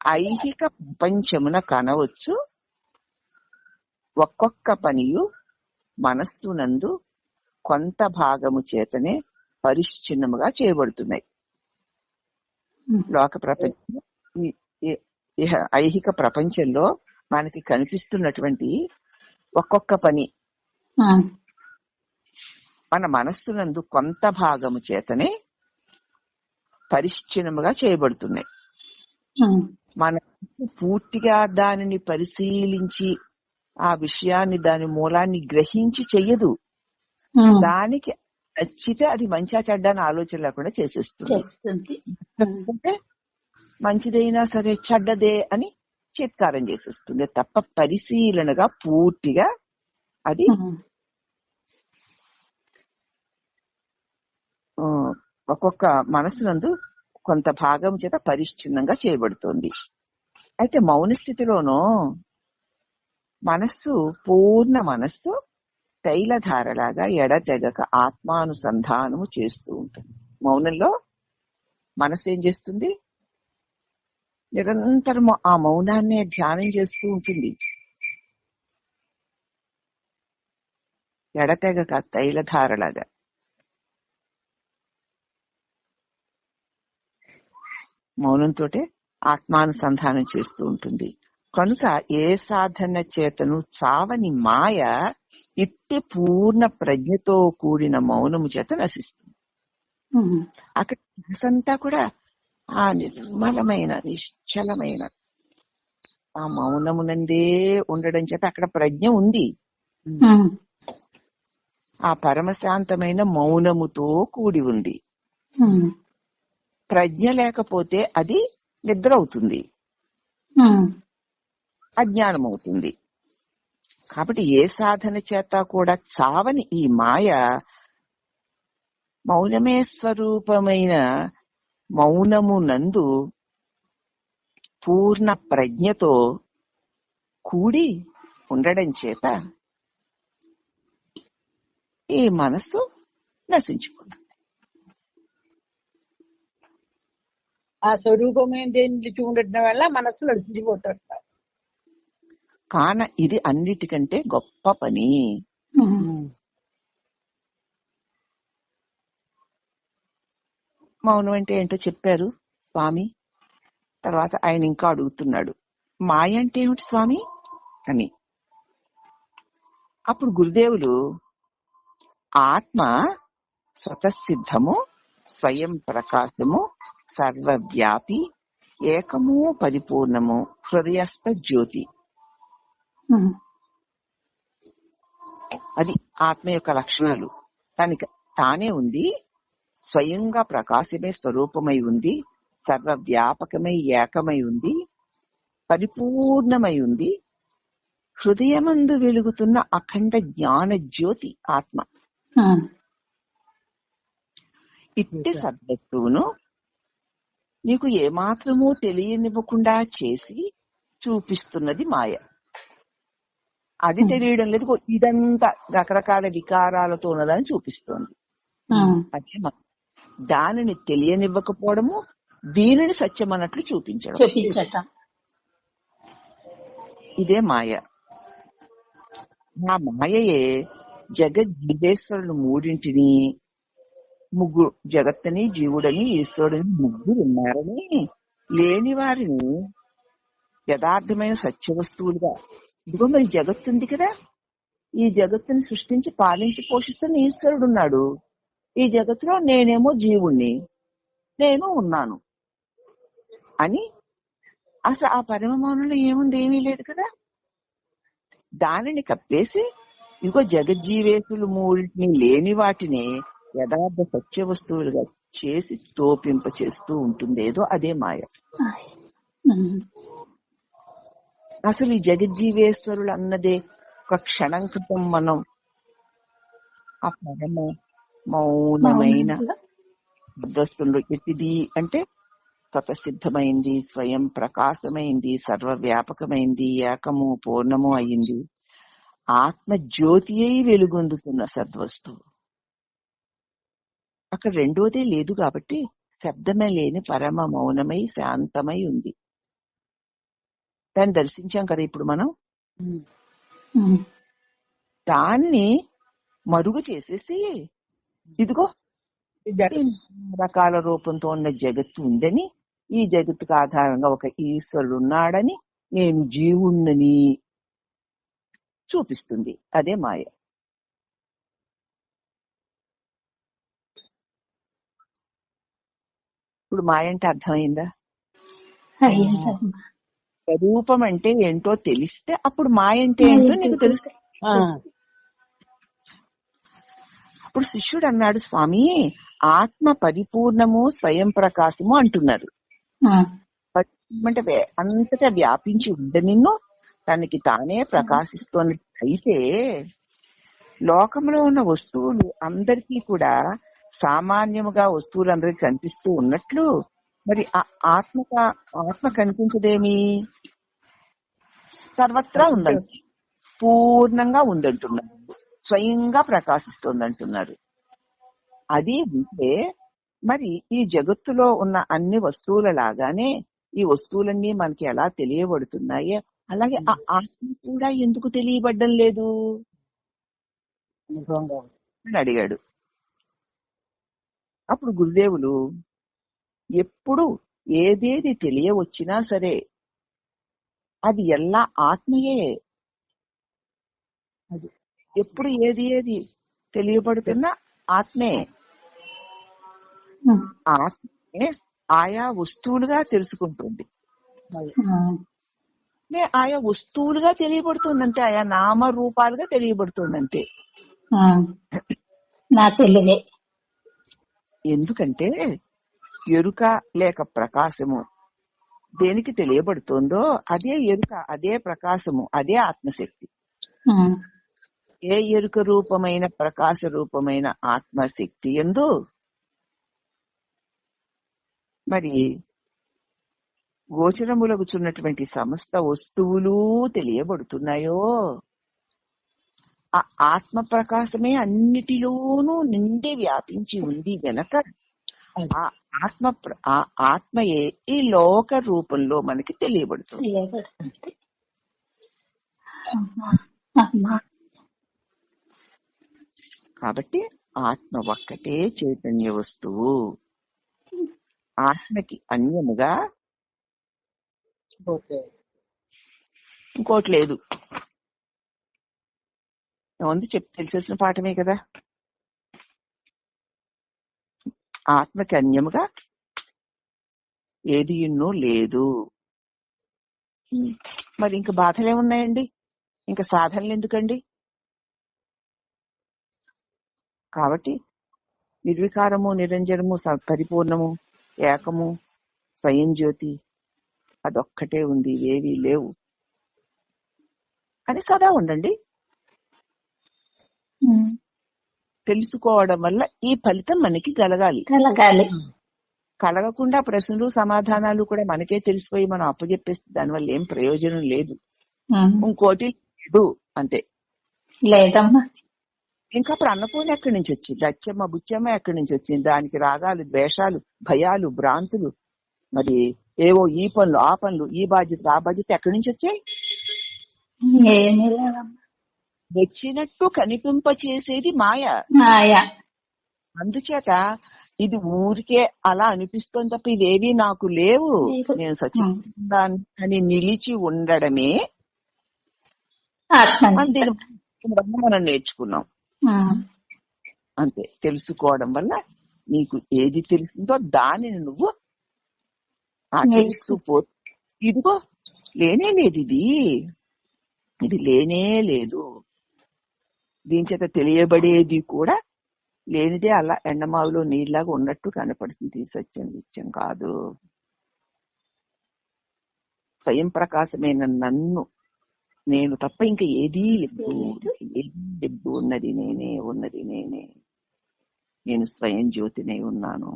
Speaker 1: ఐహిక ప్రపంచమున కనవచ్చు ఒక్కొక్క పనియు మనస్సునందు కొంత భాగము చేతనే పరిశ్చిన్నముగా చేయబడుతున్నాయి. లోక ప్రపంచం, ఐహిక ప్రపంచంలో మనకి కనిపిస్తున్నటువంటి ఒక్కొక్క పని మన మనస్సునందు కొంత భాగము చేతనే పరిశ్చిన్నముగా చేయబడుతున్నాయి. మన పూర్తిగా దానిని పరిశీలించి ఆ విషయాన్ని, దాని మూలాన్ని గ్రహించి చెయ్యదు. దానికి నచ్చితే అది మంచిగా చెడ్డని ఆలోచన లేకుండా చేసేస్తుంది. మంచిదైనా సరే చెడ్డదే అని చిత్కారం చేసేస్తుంది తప్ప పరిశీలనగా పూర్తిగా అది ఒక్కొక్క మనస్సునందు కొంత భాగం చేత పరిశ్చిన్నంగా చేయబడుతోంది. అయితే మౌన స్థితిలోనూ మనస్సు, పూర్ణ మనస్సు తైలధారలాగా ఎడతెగక ఆత్మానుసంధానము చేస్తూ ఉంటుంది. మౌనంలో మనస్సు ఏం చేస్తుంది? నిరంతరం ఆ మౌనాన్నే ధ్యానం చేస్తూ ఉంటుంది. ఎడతెగక తైలధారలాగా. మౌనంతో ఆత్మానుసంధానం చేస్తూ ఉంటుంది. కనుక ఏ సాధన చేతను చావని మాయ ఇట్టి పూర్ణ ప్రజ్ఞతో కూడిన మౌనము చేత నశిస్తుంది. అక్కడ మనసంతా కూడా ఆ నిర్మలమైన, నిశ్చలమైన ఆ మౌనమునందే ఉండడం చేత అక్కడ ప్రజ్ఞ ఉంది. ఆ పరమశాంతమైన మౌనముతో కూడి ఉంది. ప్రజ్ఞ లేకపోతే అది నిద్ర అవుతుంది, అజ్ఞానం అవుతుంది. కాబట్టి ఏ సాధన చేత కూడా చావని ఈ మాయ మౌనమే స్వరూపమైన మౌనమునందు పూర్ణ ప్రజ్ఞతో కూడి ఉండడం చేత ఈ మనస్సు నశించిపోతుంది.
Speaker 3: ఆ స్వరూపమైన నిలిచి ఉండటం వల్ల మనస్సు నడిచిపోతాడు.
Speaker 1: కాన ఇది అన్నిటికంటే గొప్ప పని. మౌనం అంటే ఏంటో చెప్పారు స్వామి. తర్వాత ఆయన ఇంకా అడుగుతున్నాడు, మాయ అంటే ఏమిటి స్వామి అని. అప్పుడు గురుదేవులు ఆత్మ స్వతసిద్ధము, స్వయం ప్రకాశము, సర్వవ్యాపి, ఏకము పరిపూర్ణము, హృదయస్థ జ్యోతి. అది ఆత్మ యొక్క లక్షణాలు. దానికి తానే ఉంది, స్వయంగా ప్రకాశమే స్వరూపమై ఉంది, సర్వవ్యాపకమై ఏకమై ఉంది, పరిపూర్ణమై ఉంది, హృదయమందు వెలుగుతున్న అఖండ జ్ఞాన జ్యోతి ఆత్మ. ఇట్టి సద్వస్తువును నీకు ఏమాత్రమూ తెలియనివ్వకుండా చేసి చూపిస్తున్నది మాయ. అది తెలియడం లేదు, ఇదంతా రకరకాల వికారాలతో ఉన్నదని చూపిస్తోంది. అదే దానిని తెలియనివ్వకపోవడము, దీనిని సత్యం అన్నట్లు చూపించడం, ఇదే మాయ. ఆ మాయయే జగజ్జీవేశ్వరులు మూడింటిని, జగత్తుని, జీవుడని, ఈశ్వరుడిని ముగ్గురు ఉన్నారని, లేని వారిని యథార్థమైన సత్య వస్తువులుగా, ఇదిగో మరి జగత్తు ఉంది కదా, ఈ జగత్తుని సృష్టించి పాలించి పోషిస్తున్న ఈశ్వరుడు ఉన్నాడు, ఈ జగత్తులో నేనేమో జీవుణ్ణి, నేను ఉన్నాను అని. అసలు ఆ పరమమౌనంలో ఏముంది? ఏమీ లేదు కదా. దానిని కప్పేసి ఇదిగో జగజ్జీవేశులు మూడింటిని లేని వాటిని యథార్థ సత్య వస్తువులుగా చేసి తోపింప చేస్తూ ఉంటుంది. ఏదో అదే మాయ. అసలు ఈ జగజ్జీవేశ్వరులు అన్నదే ఒక క్షణం క్రితం మనం ఆ పరమ మౌనమైన శబ్దస్తుండ్రు ఎట్టిది అంటే స్వతసిద్ధమైంది, స్వయం ప్రకాశమైంది, సర్వవ్యాపకమైంది, ఏకము పూర్ణము అయింది, ఆత్మ జ్యోతి అయి వెలుగొందుతున్న సద్వస్తువు. అక్కడ రెండోదే లేదు కాబట్టి శబ్దమే లేని పరమ మౌనమై శాంతమై ఉంది. దాన్ని దర్శించాం కదా ఇప్పుడు మనం. దాన్ని మరుగు చేసేసి ఇదిగో రకాల రూపంతో ఉన్న జగత్తు ఉందని, ఈ జగత్తుకు ఆధారంగా ఒక ఈశ్వరుడు ఉన్నాడని, నేను జీవుణ్ణని చూపిస్తుంది. అదే మాయ. ఇప్పుడు మాయ అంటే అర్థమైందా? స్వరూపం అంటే ఏంటో తెలిస్తే అప్పుడు మాయ అంటే ఏంటో నీకు తెలుసు. అప్పుడు శిష్యుడు అన్నాడు, స్వామి ఆత్మ పరిపూర్ణము, స్వయం ప్రకాశము అంటున్నారు. అంటే అంతటా వ్యాపించి ఉండ నిన్ను తనకి తానే ప్రకాశిస్తోంది. అయితే లోకంలో ఉన్న వస్తువులు అందరికీ కూడా సామాన్యముగా వస్తువులు అందరికి కనిపిస్తూ ఉన్నట్లు మరి ఆత్మ కనిపించదేమి? సర్వత్రా ఉందంట, పూర్ణంగా ఉందంటున్నారు, స్వయంగా ప్రకాశిస్తోందంటున్నారు. అది ఉంటే మరి ఈ జగత్తులో ఉన్న అన్ని వస్తువుల లాగానే ఈ వస్తువులన్నీ మనకి ఎలా తెలియబడుతున్నాయో అలాగే ఆ ఆత్మ కూడా ఎందుకు తెలియబడ్డం లేదు అని అడిగాడు. అప్పుడు గురుదేవులు ఎప్పుడు ఏదేది తెలియవచ్చినా సరే అది ఎలా ఆత్మయే. అది ఎప్పుడు ఏది తెలియబడుతున్నా ఆత్మే. ఆత్మే ఆయా వస్తువులుగా తెలుసుకుంటుంది, ఆయా వస్తువులుగా తెలియబడుతుందంటే, ఆయా నామ రూపాలుగా తెలియబడుతుందంటే. ఎందుకంటే ఎరుక లేక ప్రకాశము దేనికి తెలియబడుతోందో అదే ఎరుక, అదే ప్రకాశము, అదే ఆత్మశక్తి. ఏ ఎరుక రూపమైన ప్రకాశ రూపమైన ఆత్మశక్తి యందు మరి గోచరములగుచున్నటువంటి సమస్త వస్తువులు తెలియబడుతున్నాయో ఆ ఆత్మ ప్రకాశమే అన్నిటిలోనూ నిండి వ్యాపించి ఉంది గనక ఆ ఆత్మయే ఈ లోక రూపంలో మనకి తెలియబడుతుంది. కాబట్టి ఆత్మ ఒక్కటే చైతన్య వస్తువు. ఆత్మకి అన్యముగా ఇంకోటి లేదు. ఏముంది తెలిసేసిన పాఠమే కదా. ఆత్మకి అన్యముగా ఏది ఎన్నో లేదు. మరి ఇంక బాధలేమున్నాయండి? ఇంకా సాధనలు ఎందుకండి? కాబట్టి నిర్వికారము, నిరంజనము, పరిపూర్ణము, ఏకము, స్వయం జ్యోతి అదొక్కటే ఉంది, ఇవేవీ లేవు అని సదా ఉండండి. తెలుసుకోవడం వల్ల ఈ ఫలితం మనకి కలగాలి. కలగకుండా ప్రశ్నలు సమాధానాలు కూడా మనకే తెలిసిపోయి మనం అప్పచెప్పేస్తే దానివల్ల ఏం ప్రయోజనం లేదు. ఇంకోటి లేదు అంతే.
Speaker 2: లేదమ్మా.
Speaker 1: ఇంకా అప్పుడు అన్నపూర్ణ ఎక్కడి నుంచి వచ్చింది? అచ్చమ్మ బుచ్చమ్మ ఎక్కడి నుంచి వచ్చింది? దానికి రాగాలు, ద్వేషాలు, భయాలు, భ్రాంతులు, మరి ఏవో ఈ పనులు ఆ పనులు, ఈ బాధ్యత ఆ బాధ్యత ఎక్కడి నుంచి వచ్చాయి? వచ్చినట్టు కనిపింప చేసేది మాయ. అందుచేత ఇది ఊరికే అలా అనిపిస్తోంది తప్ప ఇవేవి నాకు లేవు, నేను సచిదాన్ని అని నిలిచి ఉండడమే మనం నేర్చుకున్నాం. అంతే. తెలుసుకోవడం వల్ల నీకు ఏది తెలిసిందో దానిని నువ్వు ఆచరిస్తూ పో. ఇదిగో లేనే లేదు, ఇది లేనే లేదు. దీని చేత తెలియబడేది కూడా లేనిదే అలా ఎండమావిలో నీళ్ళలాగా ఉన్నట్టు కనపడుతుంది. సత్యం నిత్యం కాదు. స్వయం ప్రకాశమైన నన్ను, నేను తప్ప ఇంకా ఏదీ లేదు, ఉన్నది నేనే, ఉన్నది నేనే, నేను స్వయం జ్యోతినే ఉన్నాను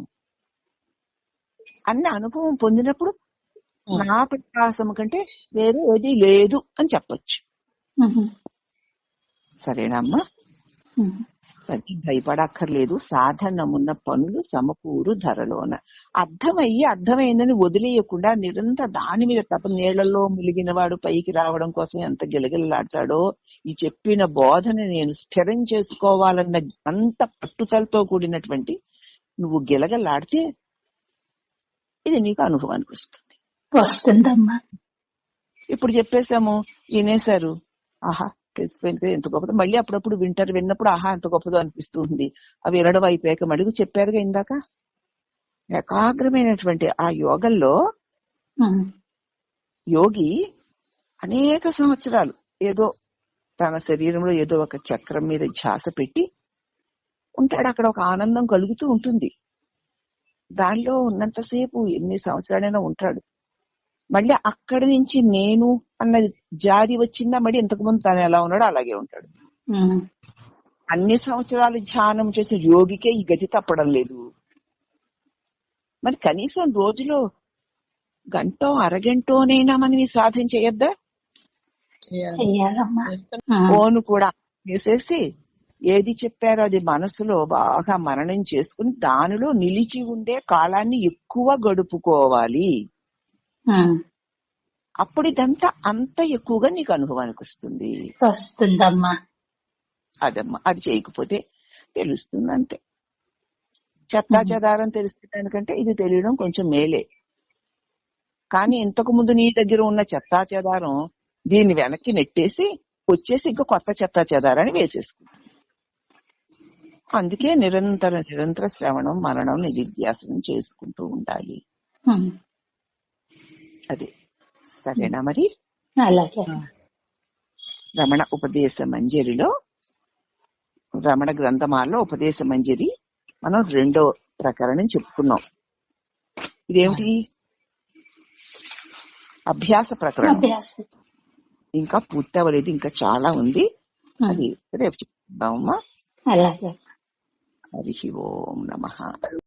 Speaker 1: అన్న అనుభవం పొందినప్పుడు నా ప్రకాశం కంటే వేరే ఏదీ లేదు అని చెప్పచ్చు. సరేనమ్మా? సరే, భయపడక్కర్లేదు. సాధనమున్న పనులు సమకూరు ధరలోన. అర్థమైందని వదిలేయకుండా నిరంతరం దాని మీద తప్ప నీళ్లలో ములిగిన వాడు పైకి రావడం కోసం ఎంత గిలగిలలాడతాడో, ఈ చెప్పిన బోధన నేను స్థిరం చేసుకోవాలన్న అంత పట్టుదలతో కూడినటువంటి నువ్వు గిలగలాడితే ఇది నీకు అనుభవానికి వస్తుందమ్మా. ఇప్పుడు చెప్పేశాము, వినేశారు, ఆహా తెలిసిపోయింది ఎంత గొప్పదో. మళ్ళీ అప్పుడప్పుడు విన్నప్పుడు ఆహా ఎంత గొప్పదో అనిపిస్తూ ఉంటుంది. అవి వినడం అయిపోయాక మడుగు చెప్పారుగా ఇందాక, ఏకాగ్రమైనటువంటి ఆ యోగంలో యోగి అనేక సంవత్సరాలు ఏదో తన శరీరంలో ఏదో ఒక చక్రం మీద ధ్యాస పెట్టి ఉంటాడు. అక్కడ ఒక ఆనందం కలుగుతూ ఉంటుంది. దానిలో ఉన్నంతసేపు ఎన్ని సంవత్సరాలైనా ఉంటాడు. మళ్ళీ అక్కడి నుంచి నేను అన్నది జారి వచ్చిందా, మళ్ళీ ఇంతకు ముందు తను ఎలా ఉన్నాడో అలాగే ఉంటాడు. అన్ని సంవత్సరాలు ధ్యానం చేసిన యోగికే ఈ గతి తప్పడం లేదు. మరి కనీసం రోజులో గంటో అరగంటోనైనా మనం ఈ సాధన చేయొద్దా? ఫోన్ కూడా చేసేసి ఏది చెప్పారో అది మనసులో బాగా మననం చేసుకుని దానిలో నిలిచి ఉండే కాలాన్ని ఎక్కువ గడుపుకోవాలి. అప్పుడు ఇదంతా అంత ఎక్కువగా నీకు అనుభవానికి వస్తుందమ్మా. అదమ్మా, అది చేయకపోతే తెలుస్తుంది అంతే. చెత్తా చెదారం తెలిస్తే దానికంటే ఇది తెలియడం కొంచెం మేలే. కానీ ఇంతకు ముందు నీ దగ్గర ఉన్న చెత్తా చెదారం దీన్ని వెనక్కి నెట్టేసి వచ్చేసి ఇంకా కొత్త చెత్తా చెదారాన్ని వేసేసుకుంటుంది. అందుకే నిరంతర శ్రవణం, మననం, నిధిధ్యాసనం చేసుకుంటూ ఉండాలి. అదే. సరేనా మరి? రమణ ఉపదేశ మంజరిలో, రమణ గ్రంథమాలలో ఉపదేశ మంజరి మనం 2వ ప్రకరణం చెప్పుకున్నాం. ఇదేమిటి? అభ్యాస ప్రకరణం. ఇంకా పూర్తి అవ్వలేదు, ఇంకా చాలా ఉంది. అది రేపు చెప్పుకుందామమ్మా. హరి ఓం నమః.